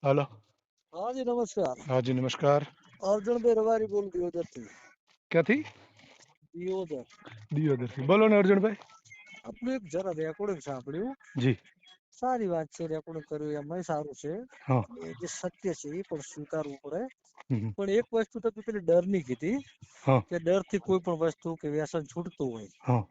હાલો. हाँ जी नमस्कार। હાજી નમસ્કાર. અર્જુનભાઈ રવારી બોલું દિયોદર થી। ક્યાંથી? દિયોદર દિયોદરથી. બોલો ને અર્જુનભાઈ. આપણું એક જરા રેકોર્ડિંગ સાંભળ્યું, જી. સારી વાત છે, રેકોર્ડિંગ કર્યું એમાંય સારું છે, હા. એ જે સત્ય છે એ પણ સ્વીકારવું પડે। હમ. પણ એક વસ્તુ તમે પેલી ડરની કીધી હા. કે ડરથી કોઈ પણ વસ્તુ કે વ્યસન છૂટતું હોય, હા.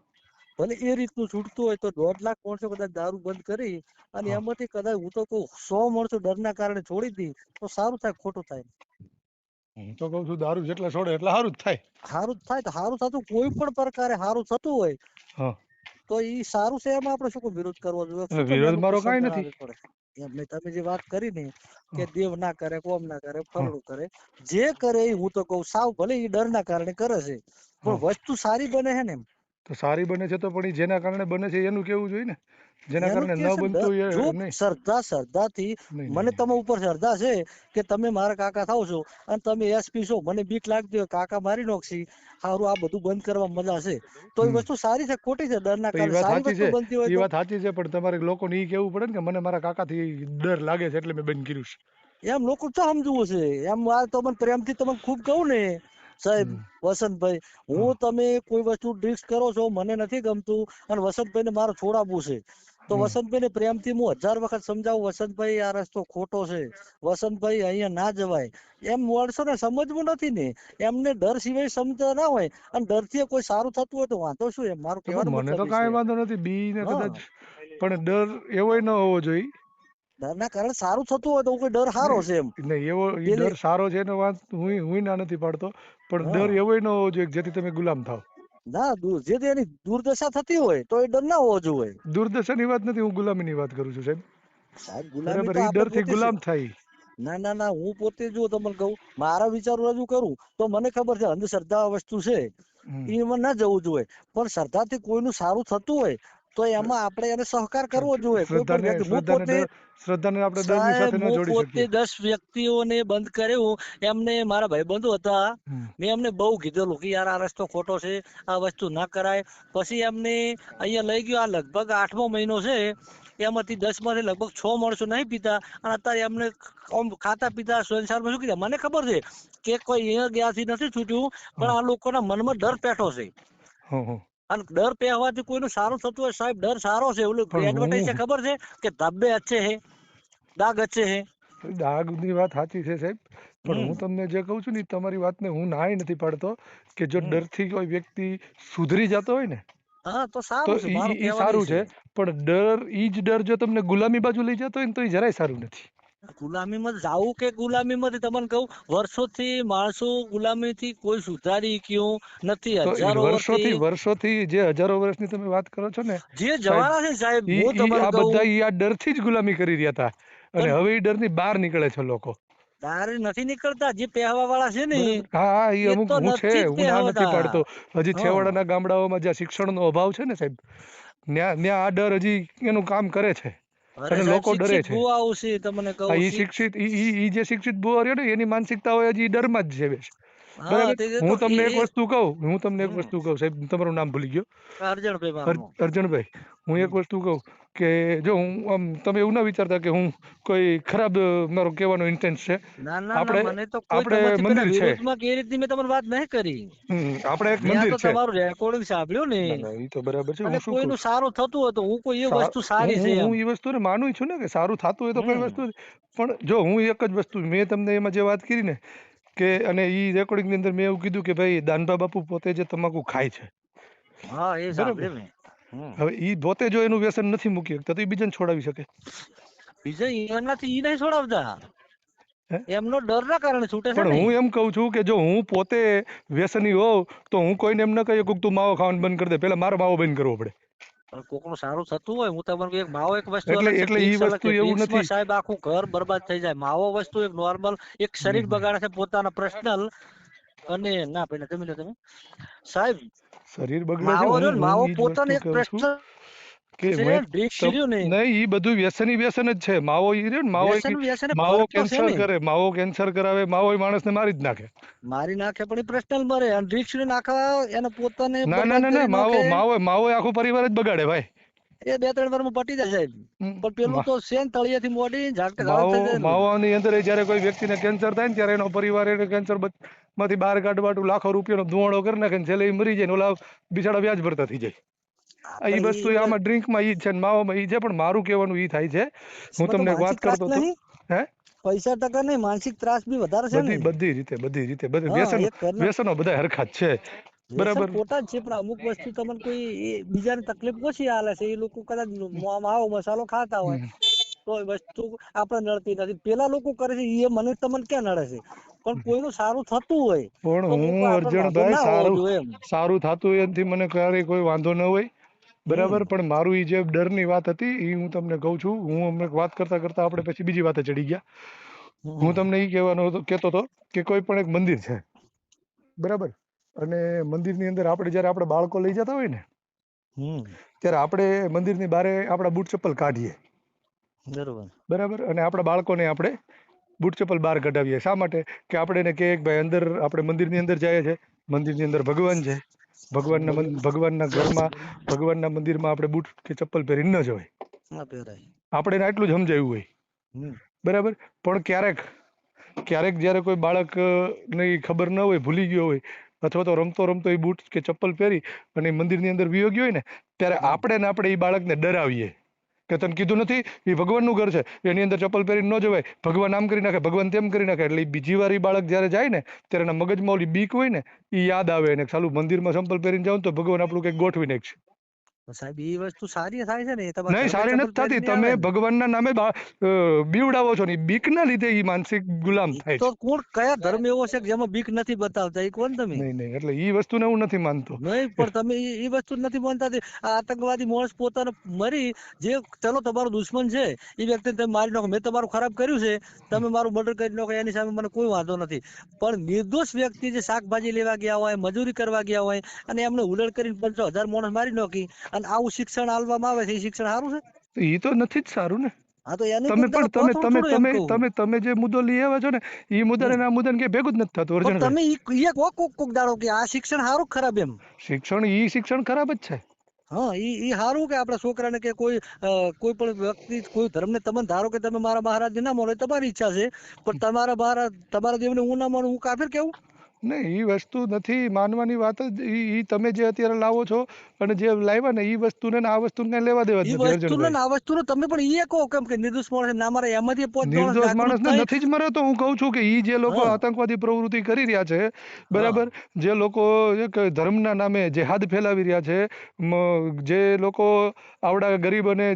ભલે એ રીતનું છૂટતું હોય તો 1.5 લાખ માણસો કદાચ દારૂ બંધ કરી અને હા. એમાંથી કદાચ હું તો કહું 100 માણસો ડરના કારણે છોડી દી તો સારું થાય ખોટું થાય? હું તો કઉ છું દારૂ જેટલા છોડે એટલે સારું જ થાય. સારું જ થાય તો સારું થતું કોઈ પણ પ્રકારે સારું થતું હોય હા. તો ઈ સારું છે, એમાં આપણે શું વિરોધ કરવો જોઈએ? શું કામ વિરોધ એનું મારો કાંઈ નથી. સમજણાવવી પડે? એમ નહીં, તમે જે વાત કરી ને કે હા. દેવ ના કરે, કોમ ના કરે, હા. ફલડું કરે, જે કરે એ હું તો કહું સાવ ભલે એ ડર ના કારણે કરે છે પણ હા. વસ્તુ સારી બને છે ને, એમ તો સારી બને છે તો પણ ઈ જેના કારણે બને છે એનું કેવું જોઈએ ને. જેના એનું કારણે જ ન કે છે ને, બનતું એ જો નહીં. શ્રદ્ધાથી નહીં નહીં મને નહીં. તમે ઉપર શ્રદ્ધા છે કે તમે મારા કાકા થાવ છો અને તમે એસપી છો, મને બીક લાગતી હોય કાકા મારી નોખશી, સારું આ બધું બંધ કરવા મજા છે, તો એ વસ્તુ સારી છે ખોટી છે? ડર ના તો એ કારણે વાત સારી સાચી વસ્તુ છે, બનતી હોય એ તો વાત સાચી છે, પણ તમારે લોકોને ઈ કેવું પડે ને કે મને મારા કાકાથી ડર લાગે છે એટલે મેં બંધ કર્યું છે. એમ લોકો શું સમજવું છે? એમ આ તો મને પ્રેમથી તમને ખૂબ કહું ને સાહેબ હમ. વસંતભાઈ, હા. હું તમે કોઈ વસ્તુ ડ્રિંક્સ કરો છો મને નથી ગમતું અને વસંતભાઈ ને મારે છોડાવવું છે તો હમ. વસંતભાઈ ને પ્રેમથી હું 1000 વખત સમજાવું, વસંતભાઈ આ રસ્તો ખોટો છે, વસંતભાઈ અહીંયા ના જવાય, એમ માણસો ને સમજવું નથી ને, એમને ડર સિવાય સમજતા ના હોય અને ડરથી કોઈ સારું થતું હોય તો વાંધો શું? એમ મારું તો પણ કહેવાનો મને મતલબ તો એ છે। કાંઈ વાંધો નથી બી ને હા, કદાચ, પણ ડર એવોય ન હોવો જોઈએ. ડર ના કારણે સારું થતું હોય તો કોઈ ડર સારો છે એમ નહીં નહીં, એવો ઈ પેલી ડર સારો છે એનો વાત હું ના નથી પાડતો, પણ હા ડર એવોય ન હોવો જોઈએ કે જેથી તમે ગુલામ થાવ. ના જે એની દુર્દશા થતી હોય તો એ ડર ના હોવો જોઈએ। દુર્દશાની વાત નથી, હું ગુલામીની વાત કરું છું સાહેબ. સાહેબ ગુલામી બરાબર, તો ઈ આપણે ડરથી પોતે ગુલામ થાય. ના ના ના, હું પોતે જો તમને કહું મારા વિચારો રજૂ કરું તો મને ખબર છે અંધશ્રદ્ધા વસ્તુ છે હમ. એમાં ના જવું જોઈએ, પણ શ્રદ્ધાથી કોઈનું સારું થતું હોય તો એમાં આપણે એને સહકાર કરવો જોઈએ। કોઈ પણ શ્રદ્ધાને વ્યક્તિ હું શ્રદ્ધાને પોતે શ્રદ્ધાને આપણે ડરની સાહેબ સાથે ન હું જોડી પોતે શકીએ. 10 વ્યક્તિઓને બંધ કર્યું, એમને મારા ભાઈબંધો હતા, હમ. મેં એમને બહુ કીધેલું કે યાર આ રસ્તો ખોટો છે, આ વસ્તુ ના કરાય, પછી એમને અહીંયા લઈ ગયો, આ લગભગ 8મો મહિનો છે, એમાંથી 10 માંથી લગભગ 6 માણસો નહીં પીતા અને અત્યારે એમને ખાતા પીતા સંસારમાં શું કીધા મને ખબર છે કે કોઈ અહીંયા ગ્યાથી નથી છૂટ્યું, પણ હા. આ લોકોના મનમાં ડર પેઠો છે હા. હા. અને ડર પહેવાથી કોઈનું સારું થતું હોય સાહેબ, ડર સારો છે। ઓલું પણ એડવર્ટાઈઝ છે હું ખબર છે કે ધબ્બે અચ્છે હે દાગ અચ્છે હે। દાગની વાત સાચી છે સાહેબ, પણ હમ હું તમને જે કહું છું ને ઈ તમારી વાતને હું નાય નથી પાડતો કે જો હમ ડરથી કોઈ વ્યક્તિ સુધરી જતો હોય ને હા તો તો સારું છે, મારું ઈ કહેવાનું સારું છે, પણ ડર જો તમને ગુલામી બાજુ લઈ જતો હોય ને તો એ જરાય સારું નથી. ગુલામીમાં જાવું કે ગુલામીમાંથી તમને કહું વર્ષોથી માણસો ગુલામીથી કોઈ સુધારી ગયું નથી, તો ઈ હજારો વર્ષથી વર્ષોથી જે હજારો વર્ષની તમે વાત કરો છો ને જે સાહેબ, જવાના છે સાહેબ, ઈ હું ઈ તમને આ કહું બધા ઈ આ ડરથી જ ગુલામી કરી રહ્યા હતા અને હવે ઈ ડરની બહાર નીકળે છે લોકો. તારે નથી નીકળતા, જે પહેવા વાળા છે ને બરાબર, હા હા, ઈ એ અમુક તો હું છે, નથી જ હું ના નથી પહેવતા। પાડતો. હજી હા છેવાડાના ગામડાઓમાં જ્યાં શિક્ષણનો અભાવ છે ને સાહેબ, ત્યાં આ ડર હજી એનું કામ કરે છે અરે અને સાહેબ લોકો ડરે શિક્ષિત છે. ભુવાઓ છે તમને હા, કહું ઈ શિક્ષિત ઈ જે શિક્ષિત બુઆ રહ્યો ને એની માનસિકતા હોય હજી ડરમાં જ જીવે છે। હા બરાબર, તે તો હું તમને એક વસ્તુ કહું સાહેબ, તમારું નામ ભૂલી ગયો, અર્જણભાઈ મારનો અર્જણભાઈ, હું એક વસ્તુ કહું કે જો હું આમ તમે એવું ના વિચારતા કે હું કોઈ ખરાબ મારો કહેવાનો ઇન્ટેન્સ છે. ના ના ના, આપણે મને તો કોઈ આપણે તમારથી પેલા મંદિર છે, વિરોધમાં કે રીતની મેં તમને વાત નહીં કરી, આપણે એક મેં આ મંદિર તો છે. તમારું રેકોર્ડિંગ સાંભળ્યું ને ના ના, એ તો બરાબર છે, અને હું શું કહું કોઈનું છું, સારું થતું હોય તો હું કોઈ એ વસ્તુ સારી છે એમ। હું એ વસ્તુને માનું છું ને કે સારું થતું હોય તો કઈ હમ વસ્તુ નથી. પણ જો હું એક જ વસ્તુ મેં તમને એમાં જે વાત કરી ને કે અને એ રેકોર્ડિંગની અંદર મેં એવું કીધું કે ભાઈ દાનબા બાપુ પોતે જે તમાકુ ખાય છે, હા એ બરાબર, સાંભળ્યું મેં। હવે એ પોતે જો એનું વ્યસન નથી મૂકી શકતા તો એ બીજાને છોડાવી શકે? બીજા એનાથી ઈ નહીં છોડાવતા, હે? એમનો ડર ના કારણે છૂટે છે પણ ને। હું એમ કહું છું કે જો હું પોતે વ્યસની હોઉં તો હું કોઈને એમ ન કહી શકું તું માવો ખાવાનું બંધ કરી દે, પેલા મારો માવો બંધ કરવો પડે। પણ કોકનું સારું થતું હોય, હું તમને એક માવો એક વસ્તુ એટલે અલગ છે, એટલે એ ડ્રિંક્સ અલગ વસ્તુ છે, એવું ડ્રિંક્સમાં નથી. સાહેબ આખું ઘર બરબાદ થઈ જાય, માવો વસ્તુ એક નોર્મલ એક શરીર બગાડે છે પોતાના પર્સનલ અને ના પેલા જમી લો તમે સાહેબ, શરીર બગડે છે, માવો રહ્યો ને હું માવો એ જ પોતાનો વસ્તુ એક કહું છું પર્સનલ કે છે, ડ્રિંક્સ રહ્યું ને નહીં, એ બધું વ્યસન જ છે। માવો ઈ રહ્યો ને વ્યસન વ્યસન માવો ફરક તો છે કેન્સર ને, કરે, માવો કેન્સર કરાવે, માવો ઈ માણસને મારી જ નાખે। મારી નાખે પણ એ પર્સનલ મરે અને ડ્રિંક્સ નાખા એને પોતાને ના ના બરબાદ ના ના, કરી નાખે। માવો માવો માવો આખો પરિવાર જ બગાડે ભાઈ। એ 2-3 વારમાં પટી જાય સાહેબ. હમ. પણ પેલું મા- તો સેન તળિયેથી મોડી ઝાકટા ગાળો થઈ જાય ને. માવાની અંદર જયારે કોઈ વ્યક્તિને કેન્સર થાય ને ત્યારે એનો પરિવાર એને કેન્સર માંથી બહાર કાઢવા લાખો રૂપિયાનો ધુવાડો કરી નાખે ને છેલ્લે ઈ મરી જાય ને ઓલા બિચારા વ્યાજ ભરતા થઈ જાય. આ ઈ પણ વસ્તુ આમાં ડ્રિંકમાં ઈ જ છે ને માવામાં ઈ છે, પણ મારું કહેવાનું ઈ થાય છે. હું એમાં તો તમને એક માનસિક વાત ત્રાસ કરતો હતો. નહીં, હે પૈસા ટકા નહીં, માનસિક ત્રાસ બી વધારે છે ને. બધી રીતે હા, વ્યસનો એક ઘરના વ્યસનો બધા હરખા જ છે. વ્યસન બરાબર. ખોટા જ છે, પણ અમુક વસ્તુ તમને કોઈ બીજાને તકલીફ ઓછી આલે છે. એ લોકો કદાચ માવો મસાલો ખાતા હોય હમ. તો એ વસ્તુ આપણે નડતી નથી. પેલા લોકો કરે છે એ મને તમને ક્યાં નડે છે, પણ કોઈનું સારું થતું હોય પણ તો હું કોઈ આપણને વાંધો અર્જણભાઈ ના હોવો જોઈએ એમ. સારું થતું હોય એનાથી મને ક્યારેય કોઈ વાંધો ન હોય. હમ બરાબર. પણ મારું ઈ જે ડરની વાત હતી એ હું તમને કહું છું. હું અમને વાત કરતા કરતા આપણે પછી બીજી વાતે ચડી ગયા. હું તમને ઈ કહેતો હતો કે કોઈ પણ એક મંદિર છે, બરાબર, અને મંદિરની અંદર જયારે આપણે બાળકો લઈ જતા હોય ને હમ ત્યારે આપણે મંદિરની બારે આપણા બૂટ ચપ્પલ કાઢીએ, બરોબર. બરાબર, અને આપણા બાળકોને આપણે બૂટ ચપ્પલ બહાર કઢાવીએ. શા માટે? કે આપણે એને કહીએ કે ભાઈ અંદર આપણે મંદિરની અંદર જઈએ છે, મંદિરની અંદર ભગવાન છે, ભગવાનના ઘરમાં ભગવાનના મંદિરમાં આપણે બૂટ કે ચપ્પલ પહેરી ન જવાય. ના પહેરાય. આપણે એને આટલું જ સમજાવ્યું હોય. હમ બરાબર. પણ ક્યારેક જ્યારે કોઈ બાળકને ખબર ન હોય, ભૂલી ગયો હોય, અથવા તો રમતો રમતો એ બૂટ કે ચપ્પલ પહેરી અને મંદિરની અંદર વિયો ગયો હોય ને ત્યારે આપણે એ બાળકને ડરાવીએ કે તને કીધું નથી એ ભગવાનનું ઘર છે, એની અંદર ચપ્પલ પહેરી ન જવાય, ભગવાન આમ કરી નાખે, ભગવાન તેમ કરી નાખે. એટલે બીજી વાર એ બાળક જ્યારે જાય ને ત્યારે એના મગજમાં ઓલી બીક હોય ને એ યાદ આવે ને ચાલુ મંદિરમાં ચપ્પલ પહેરીને જાવ તો ભગવાન આપણું કંઈક ગોઠવી નાખશે. સાહેબ એ વસ્તુ સારી થાય છે ને, તમારા નહીં, ઘરમાં સારી ચપ્પલ નથી થતી. પહેરીને તમે આવે ને. ભગવાનના નામે બીવડાવો છો ને, બીકના લીધે એ માનસિક ગુલામ ઈ થાય તો છે. કોણ કયા ધર્મ એવો છે કે જેમાં બીક નથી બતાવતા? એ કોણ તમે? નહીં, એટલે એ વસ્તુને હું નથી માનતો. નહીં, પણ તમે એ વસ્તુ નથી માનતા. આ આતંકવાદી માણસ પોતાને મરી જે ચલો તમારો દુશ્મન છે એ વ્યક્તિને તમે મારી નાખો, મેં તમારું ખરાબ કર્યું છે, તમે મારું મર્ડર કરી નાખો, એની સામે મને કોઈ વાંધો નથી. પણ નિર્દોષ વ્યક્તિ જે શાકભાજી લેવા ગયા હોય, મજૂરી કરવા ગયા હોય અને એમને હુલડ કરીને 50,000 માણસ મારી નાખી અને આવું શિક્ષણ આલવામાં આવે છે, એ શિક્ષણ સારું છે? એ તો નથી જ સારું ને. હા, તો એનું તમે કોક દાડો પણ કહો થોડું થોડું એમ કહું. તમે જે મુદ્દો લઈ આવ્યા છો ને એ મુદ્દાને આ મુદ્દાને કે ભેગું જ નથી થતું પણ અર્જણભાઈ. તમે ઈ કોક દાડો કે આ શિક્ષણ સારું ખરાબ એમ. શિક્ષણ ખરાબ જ છે. હા, ઈ સારું કે આપણા છોકરાને કે કોઈ પણ વ્યક્તિ કોઈ ધર્મને તમે ધારો કે તમે મારા મહારાજને ના માનો, તમારી ઈચ્છા છે, પણ તમારા દેવને હું ના માનું, હું કાફિર કેવું? નહીં, એ વસ્તુ નથી માનવાની વાત જ. તમે જે અત્યારે લાવો છો અને જે લાવ્યા ને એ વસ્તુને આ વસ્તુને લેવા દેવા જ ઈ નથી વસ્તુને અર્જણભાઈ. આ વસ્તુને તમે પણ ઈ કહો કેમ કે નિર્દોષ માણસ ના મારે, એમાંથી 5 માણસ નિર્દોષ જાગૃત માણસને થઈ. નથી જ મરે તો હું કહું છું કે જે લોકો હા આતંકવાદી પ્રવૃત્તિ કરી રહ્યા છે, હા બરાબર, જે લોકો એક ધર્મના નામે જેહાદ ફેલાવી રહ્યા છે, જે લોકો આવડા ગરીબ અને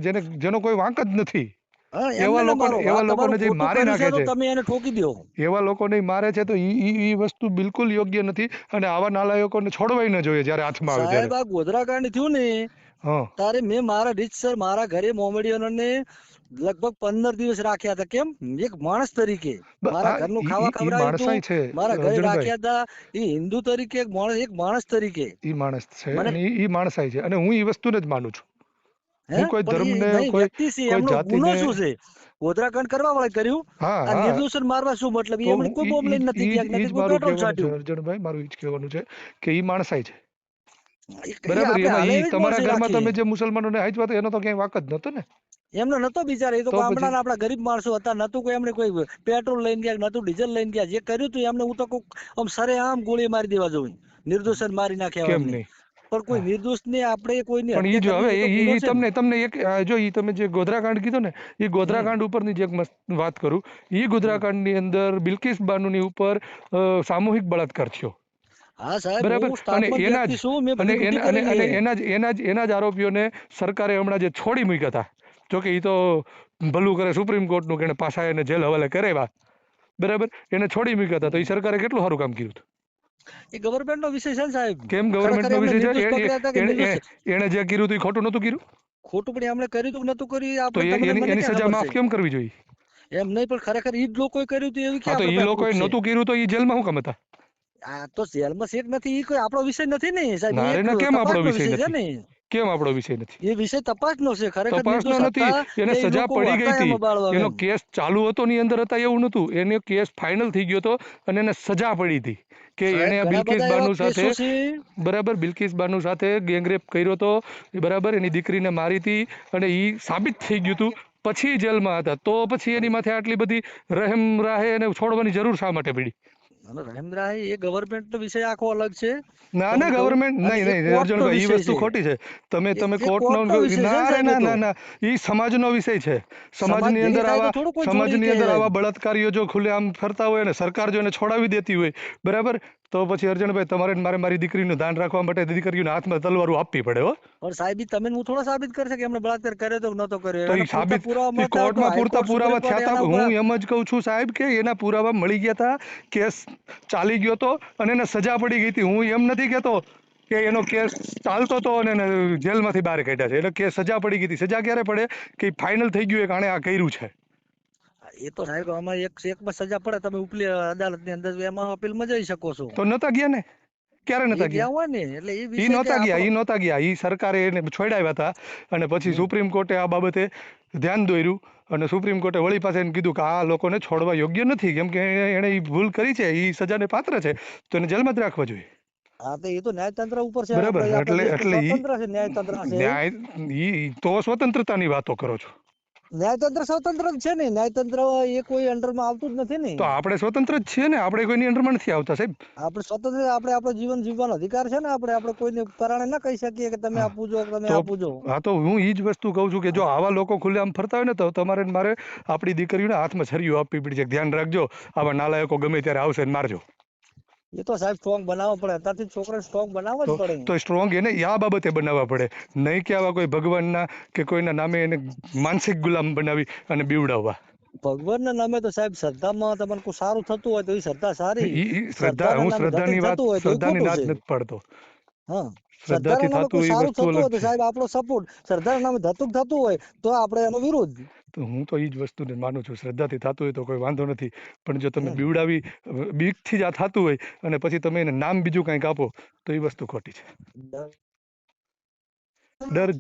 જેનો કોઈ વાંક જ નથી હા, એવા એમને ના મારો. એવા લોકોને તમારું જે ખોટું મારી કર્યું છે નાખે તો છે, તમે એને ઠોકી દો. એવા લોકોને મારે છે, તો ઈ વસ્તુ બિલકુલ યોગ્ય નથી. અને આવા નાલાયકોને છોડવાય ન જોઈએ જ્યારે હાથમાં આવે ત્યારે. સાહેબ, આ ગોધરા કાંડ થયું ને હા, તારે મેં મારા રીતસર મારા ઘરે મોમેડિયનોને લગભગ 15 દિવસ રાખ્યા હતા. કેમ? એક માણસ તરીકે મારા ઘરનું ખાવા ઈ ખવડાવ્યું હતું, માણસાઈ છે મારા ઘરે અર્જણભાઈ. રાખ્યા હતા. એ હિન્દુ તરીકે એક માણસ તરીકે ઈ માણસ છે મને અને ઈ માણસાઈ છે અને હું ઈ વસ્તુને જ માનું છું. હે હું કોઈ પણ એ ધર્મને નહીં, વ્યક્તિ છે, કોઈ એમનો ગુનો જાતિને શું છે? ગોધરાકાંડ કરવા વાળા કર્યું. હા આ હા નિર્દોષને મારવા શું મતલબ? તો એમને કોઈ બોમ્બ લઈને નથી ગયા, ઈ નથી જ કોઈ મારું પેટ્રોલ કહેવાનું છે છાટ્યું. અર્જણભાઈ, મારું ઈ જ કહેવાનું છે કે ઈ માણસાઈ છે. એ બરાબર. આપણે એમાં હાલે ઈ એવી જ તમારા માણસાઈ ઘરમાં રાખીએ. તમે જે મુસલમાનોને હાચવા હતા એનો તો ક્યાંય વાક જ નતો ને. એમનો નતો બિચારા, એ તો તો પછી ગામડાના આપણા ગરીબ માણસો હતા. નતું કોઈ એમને કોઈ પેટ્રોલ લઈને ગયા, નતું ડીઝલ લઈને ગયા. જે કર્યું હતું એમને હું તો આમ સરેઆમ ગોળી મારી દેવા જોઉં, નિર્દોષ મારી નાખ્યા કેમ એમને. નહીં? પણ કોઈ નિર્દોષ ને આપણે કોઈની પણ ઈ હત્યા જો હવે કરવી એ તો ગુનો ઈ છે ને. તમને એક જો ઈ તમે જે ગોધરાકાંડ કીધો ને એ હમ ગોધરાકાંડ ઉપરની જે એક મસ્ત વાત કરું. ઈ હમ ગોધરાકાંડની અંદર બિલ્કિસ બાનુની ઉપર સામૂહિક બળાત્કાર થયો. હા સાહેબ, બરાબર. હું અને સ્ટાફમાં જ એના વ્યક્તિ જ છું, મેં અને બધી ડ્યુટી અને કરેલી અને છે. એના જ આરોપીઓને સરકારે હમણાં જે છોડી મૂક્યા હતા. જોકે ઈ તો ભલું કરે સુપ્રીમ કોર્ટનું કે એને પાછા એને જેલ હવાલે કરાવ્યા. બરાબર. એને છોડી મૂક્યા હતા તો એ સરકારે કેટલું સારું કામ કર્યું હતું. એ ગવર્નમેન્ટ નો વિષય છે ને સાહેબ. કેમ ખરેખર ગવર્મેન્ટનો એમને વિષય નિર્દોષ છે? પકડ્યા હતા કે નિર્દોષ? એને જે કર્યું હતું એ ખોટું નહોતું કર્યું? ખોટું પણ એમણે કર્યું હતું કે નતું કર્યું, તો આપણે તમને મને એની ક્યાં સજા ખબર છે? માફ કેમ કરવી જોઈએ? એમ નહીં, પણ ખરેખર ઈ જ લોકોએ કર્યું હતું એવી હા, ક્યાં તો આપણે એ પાસે લોકોએ proof છે? નહોતું કર્યું તો એ જેલમાં શું કામ હતા? આ તો જેલમાં શેઠ નથી, ઈ કોઈ આપણો વિષય નથી ને સાહેબ. એ નારે એક ના કેમ આપણો તપાસનો વિષય વિષય છે નથી? ને. કેમ આપણો વિષય નથી? એ વિષય તપાસનો છે, ખરેખર તપાસનો નિર્દોષ નથી, હતા એને કે એ સજા લોકો પડી ગઈ હતા હતી, એમાં બાળવા એનો એમ. કેસ ચાલુ હતો ની અંદર હતા એવું નતું, એને કેસ ફાઇનલ થઈ ગયો હતો અને એને સજા પડી હતી કે સાહેબ એને ઘણા બિલ્કિસ બધા એવા બાનુ સાથે, કેસો છે. બરાબર, બિલ્કિસ બાનુ સાથે ગેંગરેપ કર્યો હતો, બરાબર, એની દીકરીને મારી હતી અને એ સાબિત થઈ ગયું હતું, પછી જેલમાં હતા, તો પછી એની માથે આટલી બધી રહેમ રાહે એને છોડવાની જરૂર શા માટે પડી? અને રહેમરાહી એ ગવર્મેન્ટ નો વિષય આખો અલગ છે, ના ના, તમને કહું. ગવર્મેન્ટ અને નહીં એ નહીં કોર્ટ નો અર્જુનભાઈ, એ વિષય વસ્તુ છે. ખોટી છે. તમે એ કોર્ટનો, કોર્ટ નો વિષય છે ને ના રે સાહેબ, ના એ તો ના ના, એ સમાજનો વિષય છે. સમાજ સમાજની ભેગી અંદર થાય તો આવા, થોડું કોઈ છોડી સમાજની કે અંદર સાહેબ. આવા બળાત્કારીઓ જો ખુલ્લેઆમ ફરતા હોય અને સરકાર જો એને છોડાવી દેતી હોય, બરાબર, તો પછી અર્જુનભાઈ તમારે ને મારે મારી દીકરીનું ધ્યાન રાખવા માટે દીકરીઓના હાથમાં તલવારો આપવી પડે હો. પણ સાહેબ ઈ તમે હું થોડો સાબિત કરી શકે એમને બળાત્કાર કર્યો તો કે નતો કર્યો? તો એ એને પૂરતા સાબિત, પુરાવા એ મળતા હોય તો કોર્ટમાં પૂરતા હાઈકોર્ટ પુરાવા સુપ્રીમ થયા કોર્ટ હતા. એના ઉપર. હું એમ જ કહું છું સાહેબ કે એના પુરાવા મળી ગયા હતા, કેસ ચાલી ગયો હતો અને એને સજા પડી ગઈ હતી. હું એમ નથી કહેતો કે એનો કેસ ચાલતો હતો અને એને જેલમાંથી બહાર કાઢ્યા છે, એટલે કેસ સજા પડી ગઈ હતી. સજા ક્યારે પડે કે ફાઇનલ થઈ ગયું કે આણે આ કર્યું છે. એ તો સાહેબ આમાં એકમાં સજા પડે, તમે ઉપલી અદાલત ની અંદર એમાં અપીલમાં જઈ શકો છો. તો નતા ગયા ને, ક્યારે એ નતા ગયા? ગયા હોય ને એટલે એ ઈ વિષય કે નહોતા ગયા, આપણો. ઈ નહોતા ગયા, ઈ સરકારે એને છોડાવ્યા હતા અને પછી હમ. સુપ્રીમ કોર્ટે આ બાબતે ધ્યાન દોર્યું અને સુપ્રીમ કોર્ટે વળી પાસે એને કીધું કે આ લોકોને છોડવા યોગ્ય નથી, કેમ કે એણે ઈ ભૂલ કરી છે, ઈ સજાને પાત્ર છે, તો એને જેલમાં જ રાખવા જોઈએ. હા તો એ તો ન્યાયતંત્ર ઉપર છે, બરાબર, આપણા દેશનું એટલે ઈ સ્વતંત્ર છે ન્યાયતંત્ર છે. ન્યાય, ઈ તો સ્વતંત્રતાની વાતો કરો છો. ન્યાયતંત્ર સ્વતંત્ર જ છે ને, ન્યાયતંત્ર એ કોઈ અંડરમાં આવતું જ નથી ને. તો આપણે સ્વતંત્ર જ છીએ ને, આપણે કોઈની અંડરમાં નથી આવતા સાહેબ. આપણે સ્વતંત્ર, આપણે આપણું જીવન જીવવાનો અધિકાર છે ને, આપણે કોઈને પરાણે ના કહી શકીએ કે તમે હા આ પૂજો, તમે તો આ પૂજો. હા, તો હું ઈ જ વસ્તુ કહું છું કે જો આવા લોકો ખુલ્લેઆમ ફરતા હોય ને, તો તમારે ને મારે આપણી દીકરીઓને હાથમાં છરીઓ આપવી પડી છે. ધ્યાન રાખજો, આવા નાલાયકો ગમે ત્યારે આવશે ને મારજો. એ તો સાહેબ સ્ટ્રોંગ બનાવવો પડે, અત્યારથી છોકરાને સ્ટ્રોંગ બનાવવો જ પડે. તો સ્ટ્રોંગ એને આ બાબતે બનાવવા પડે, નહીં કે આવા કોઈ ભગવાનના કે કોઈના નામે એને માનસિક ગુલામ બનાવી અને બીવડાવવા. ભગવાનના નામે તો સાહેબ શ્રદ્ધામાં તમને કોઈ સારું થતું હોય તો એ શ્રદ્ધા સારી, ઈ શ્રદ્ધા, શ્રદ્ધાના હું નામે ધતિંગ શ્રદ્ધાની વાત, થતું હોય તો એ શ્રદ્ધાની ખોટું નાદ છે. નથી પાડતો. હા, શ્રદ્ધાથી શ્રદ્ધાના નામે થતું કોઈ એ સારું વસ્તુ થતું અલગ હોય તો છે. સાહેબ આપણો સપોર્ટ, શ્રદ્ધાના નામે ધતુક થતું હોય તો આપણે એનો વિરોધ. તો હું તો ઈ જ વસ્તુને માનું છું, શ્રદ્ધાથી થતું હોય તો કોઈ વાંધો નથી, પણ જો તમે હમ. બીવડાવી, બીકથી જ આ થતું હોય અને પછી તમે એને નામ બીજું કંઈક આપો તો એ વસ્તુ ખોટી છે. ડર,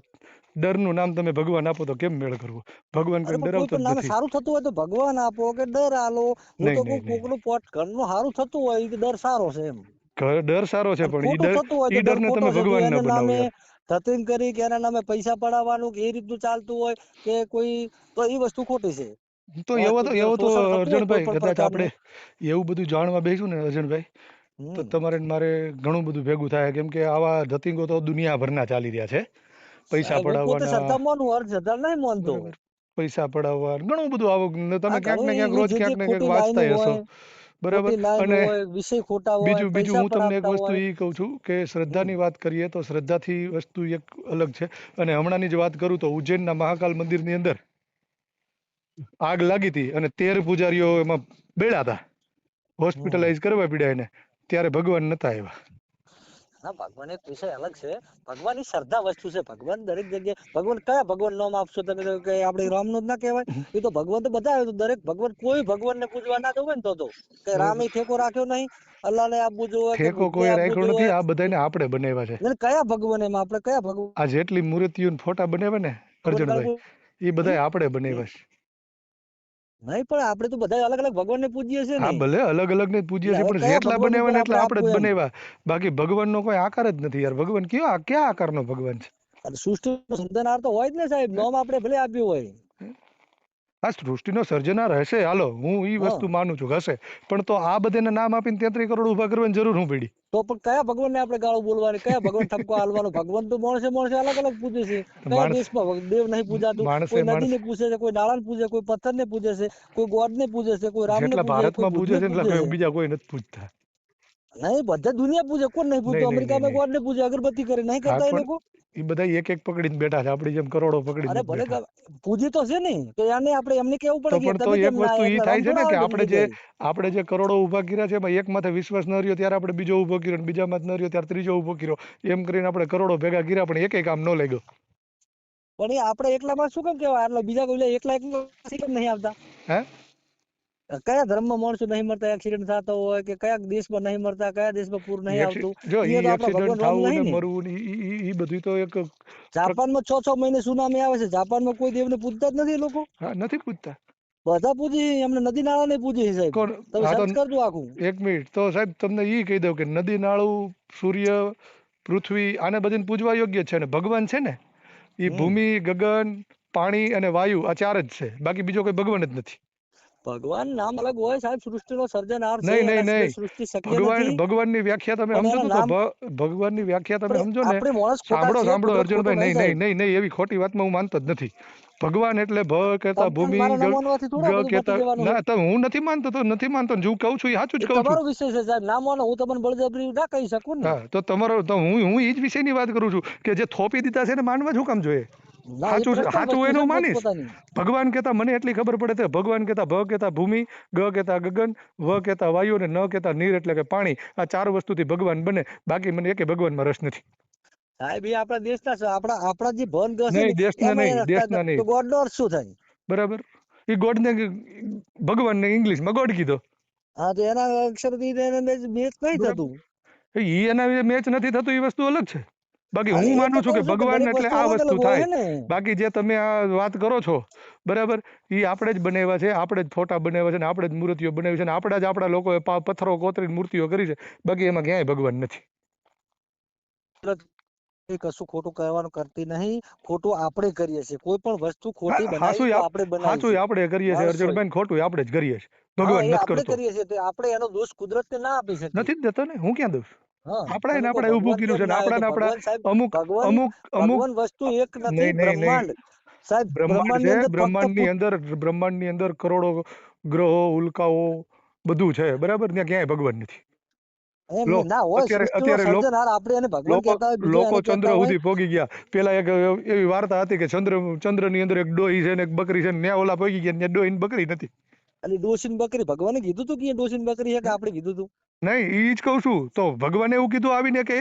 ડરનું નામ તમે ભગવાન આપો તો કેમ મેળ કરવો? ભગવાન અરે કોઈને પણ કોઈ ડરાવતો પણ જ નામે નથી. સારું થતું હોય તો ભગવાન આપો કે ડર આલો. હું તો નહીં કોઈ નહીં નહીં, કોકનું પોટ ઘરનું સારું થતું હોય એ ડર સારો છે એમ. ડર સારો છે, અને પણ ખોટું થતું હોય તો ઈ ડર ડરને ખોટો તમે છે. જો ભગવાન ન એના બનાવો નામે યાર. ધતિંગ કરી કે એના નામે પૈસા પડાવવાનું કે એ રીતનું ચાલતું હોય કે કોઈ, તો એ વસ્તુ ખોટી છે. તો શોષણ થતું હોય કોઈ અર્જણભાઈ, પણ કદાચ આપણે પ્રકારનું. એવું બધું જાણવા બેસું ને અર્જણભાઈ, તો હમ. તમારે ને મારે ઘણું બધું ભેગું થાય, કેમ કે આવા ધતિંગો તો દુનિયાભરના ચાલી રહ્યા છે. પૈસા સાહેબ હું પોતે પડાવવાના, શ્રદ્ધા માનું, અર્ધ શ્રદ્ધા નહીં માનતો. બરાબર, પૈસા પડાવવા ઘણું બધું આવું આ તમે ક્યાંક ઘણું ને ક્યાંક એવી રોજ જે ક્યાંક ને ક્યાંક ખોટી લાઈનો વાંચતા હશો. હોય, બરાબર, ખોટી લાઈન અને હોય, વિષય ખોટા હોય, બીજું પૈસા હું તમને એક પડાવતા વસ્તુ હોય. એ કહું છું કે હમ. શ્રદ્ધાની વાત કરીએ તો શ્રદ્ધાથી વસ્તુ એક અલગ છે. અને હમણાંની જ વાત કરું તો ઉજ્જૈનના મહાકાલ મંદિરની અંદર આગ લાગી હતી અને 13 પૂજારીઓ એમાં બેડા હતા, હમ. હોસ્પિટલાઇઝ કરવા પડ્યા એને, ત્યારે ભગવાન નતા આવ્યા. ના, ભગવાન એક વિષય અલગ છે. ભગવાન ની શ્રદ્ધા વસ્તુ છે. ભગવાન દરેક જગ્યાએ, ભગવાન કયા ભગવાન નામ આપશો તમે? કે આપણે રામ નું જ ના કહેવાય? એ તો ભગવાન તો બધા આવે, દરેક ભગવાન, કોઈ ભગવાન ને પૂજવા ના જવું ને તો કે રામે બરાબર, ઠેકો રાખ્યો નહીં, અલ્લાહ ને આપવું જોઈએ કે ઠેકો બુદ્ધ ને કોઈ આપવું રાખ્યો નથી, જોઈએ. આ બધાને આપણે બનાવ્યા છે. એટલે કયા ભગવાન એમાં આપણે કયા ભગવાન? આ જેટલી મૂર્તિઓ ફોટા બનાવ્યા ને અર્જણભાઈ, એ હમ? બધા આપણે બનાવ્યા છે. નહીં પણ આપણે તો બધા અલગ અલગ ભગવાન ને પૂજીએ છીએ હા ને. ભલે અલગ અલગ ને પૂજ્ય એટલે છે, હવે પણ કયા જેટલા ભગવાન બનાવ્યા ઉપર ને એટલા આપણે આપવું જ એમ. બનાવ્યા. બાકી ભગવાનનો કોઈ આકાર જ નથી યાર. ભગવાન કયા આકારનો ભગવાન છે? અને સૃષ્ટિ સર્જનહાર તો હોય જ ને સાહેબ, નામ આપણે ભલે આપ્યું હોય. આ સૃષ્ટિનો સર્જનાર હશે, હાલો હું એ હા, વસ્તુ માનું છું હશે, પણ તો આ બધાને નામ આપીને 33 કરોડ ઉભા કરવાની જરૂર શું પડી? તો પણ કયા ભગવાન ને આપણે ગાળો બોલવાની, કયા ભગવાન ઠપકો હાલવાનો? ભગવાન તો માણસે અલગ અલગ પૂજે છે. કયા માણસ દેશમાં દેવ નહીં પૂજાતું? માણસે કોઈ નદી માણસ ને પૂજે છે, કોઈ નાળા ને પૂજે, કોઈ પથ્થર ને પૂજે છે, કોઈ ગોડ ને પૂજે છે, કોઈ રામ ને જેટલા પૂજે, કોઈ ભારતમાં બુદ્ધ પૂજે ને છે એટલા પૂજે છે. બીજા કોઈ નથી પૂજતા. નહીં, બધા દુનિયા પૂજે, કોણ નહીં પૂજતું? નહીં નહીં નહીં અમેરિકામાં નહીં ગોડ ને પૂજે, અગરબત્તી કરે, નહીં હા, કરતા એ પણ લોકો? એ બધા એક એક પકડીને બેઠા છે, આપણી જેમ કરોડો પકડીને અરે નથી ભલે બેઠા. પૂજી તો છે ને, તો એને આપણે એમને કેવું પડે તો કે પણ તો તમે કેમ એક ના વસ્તુ આયા? એ એટલે થાય છે રમઝોડ ને કે આવે બધી જગ્યાએ. આપણે જે કરોડો ઊભા કર્યા છે એમાં એક માથે વિશ્વાસ ન રહ્યો ત્યારે આપણે બીજો ઊભો કર્યો, બીજામાં જ ન રહ્યો ત્યારે ત્રીજો ઊભો કર્યો, એમ કરીને આપણે કરોડો ભેગા કર્યા, પણ એક કામ ન લાગ્યો. પણ એ આપણે એકલામાં શું કેમ કેવાય? એટલે બીજા કોઈ એકલા કેમ નહીં આવતા? હે કયા ધર્મમાં માણસો નહીં મરતા, એક્સિડન્ટ થતો હોય કે કયા દેશમાં નહીં મરતા, કયા દેશમાં પૂર નહીં આવતું, જો અહીંયા તો આપણા એક્સિડન્ટ ભગવાન રોંગ થવું ને નહીં ને. મરવું ને ઈ બધું તો એક જાપાનમાં 6 મહિને સુનામી આવે છે, જાપાનમાં કોઈ દેવને પૂજતા જ નથી એ લોકો. હા નથી પૂછતા બધા પૂજી, એમને નદી નાળા ને પૂજે છે સાહેબ. કોણ? તમે હા તો સર્ચ કરજો આખું. એક મિનિટ તો સાહેબ તમને ઈ કહી દઉં કે નદી નાળું સૂર્ય પૃથ્વી આને બધાને પૂજવા યોગ્ય છે, ને ભગવાન છે ને ઈ ભૂમિ ગગન પાણી અને વાયુ આ ચાર જ છે, બાકી બીજો કોઈ ભગવાન જ નથી. ભગવાન નામ અલગ હોય સાહેબ, સૃષ્ટિનો સર્જનહાર છે, નહીં એના નહીં સિવાય નહીં સૃષ્ટિ શક્ય નથી. ભગવાનની વ્યાખ્યા તમે પણ સમજો એના તો નામ ભગવાનની વ્યાખ્યા તમે સમજો ને. આપણે માણસ ખોટા સાંભળો છીએ, સાંભળો કુદરત ખોટો અર્જુનભાઈ, નહીં નહીં સાહેબ. નહીં નહીં એવી ખોટી વાતમાં હું માનતો જ નથી. ભગવાન એટલે ભ કહેતા તમને ભૂમિ મારા ન માનવાથી થોડા બધું કહેતા મટી જવાનું ના તો હું નથી માનતો તો નથી માનતો ને, હું કહું છું એ સાચું જ એ કહું છું. તમારો વિષય છે સાહેબ, ના માનો, હું તમને બળજબરી ના કહી શકું ને. હા તો તમારો તો હું એ જ વિષયની વાત કરું છું કે જે થોપી દીધા છે ને માનવા શું કામ જોઈએ? ના, એ સાચું personal સાચું વસ્તુ એનું છે માનીશ. પોતપોતાની. ભગવાન કહેતા મને એટલી ખબર પડે છે, ભગવાન કહેતા ભ કહેતા ભૂમિ, ગ કહેતા ગગન, વ કહેતા વાયુ અને ન કહેતા નીર એટલે કે પાણી. આ ચાર વસ્તુથી ભગવાન બને, બાકી મને એકે ભગવાનમાં રસ નથી. સાહેબ એ આપણા દેશના છે, આપણા જે ભન ગસ છે નહીં, ને દેશના એમાં નહીં, એ દેશના તો નહીં. ગોડ નો અર્થ શું થાય? બરાબર. એ ગોડને ભગવાનને ઇંગ્લિશમાં ગોડ કીધો. હા તો એના અક્ષરથી એને મેચ નહીં બરાબર. થતું. એ એના મેચ નથી થતું એ વસ્તુ અલગ છે. બાકી હા, હું એ માનું તો છું કે કહું છું કે ભગવાન દરેક એટલે વસ્તુ આ અલગ વસ્તુ અલગ હોય થાય. છે ને. બાકી જે તમે આ વાત કરો છો બરાબર, એ આપણે જ બનાવ્યા છે, આપણે જ ફોટા બનાવ્યા છે, ને આપણે જ મૂર્તિઓ બનાવી છે, ને આપણા જ આપણા લોકોએ પથ્થરો કોતરીને મૂર્તિઓ કરી છે. બાકી એમાં ક્યાંય ભગવાન નથી. એ કશું ખોટું કહેવાનું કરતી નહીં, ખોટું આપણે કરીએ છીએ. કોઈ પણ વસ્તુ ખોટી બનાવી હાચું તો આપણે બનાવી હાચું છે આપણે કરીએ છીએ માણસોએ. અર્જુનભાઈ, ખોટું આપણે જ કરીએ છીએ. હા, ભગવાન એ નથી આપણે કરતો. કરીએ છીએ તો આપણે એનો દોષ કુદરતને ના આપી શકીએ. નથી જ દેતો ને, હું ક્યાં દઉં? હા, આપણે તમે કહો આપણે ઊભું ભગવાન કર્યું કેમ છે ને ના આવે, તો આપણા ભગવાન સાહેબ, અમુક ભગવાન અમુક અમુક ભગવાન વસ્તુ એક નથી, નહીં નહીં નહીં, બ્રહ્માંડ સાહેબ, બ્રહ્માંડ બ્રહ્માંડની છે, અંદર ફક્ત બ્રહ્માંડની અંદર કરોડો ગ્રહો ઉલ્કાઓ બધું છે બરાબર, ત્યાં ક્યાંય ભગવાન નથી. એમ ના હોય, અત્યારે સૃષ્ટિનો અત્યારે સર્જનહાર આપણે એને ભગવાન લોકો કહેતા હોય, બીજું લોકો એને ચંદ્ર કહેતા હોય. સુધી પોગી ગયા. પેલા એક એવી વાર્તા હતી કે ચંદ્રની અંદર એક ડોહી છે ને એક બકરી છે, ને ન્યા ઓલા પોગી ગયા, ત્યાં ડોહી ને બકરી નથી. એટલે ડોશી ને બકરી ભગવાને કીધું તું કે ડોશી ને બકરી છે કે આપણે કીધું તું? નહીં, ઈ જ કહું છું. તો ભગવાને એવું કીધું આવીને કે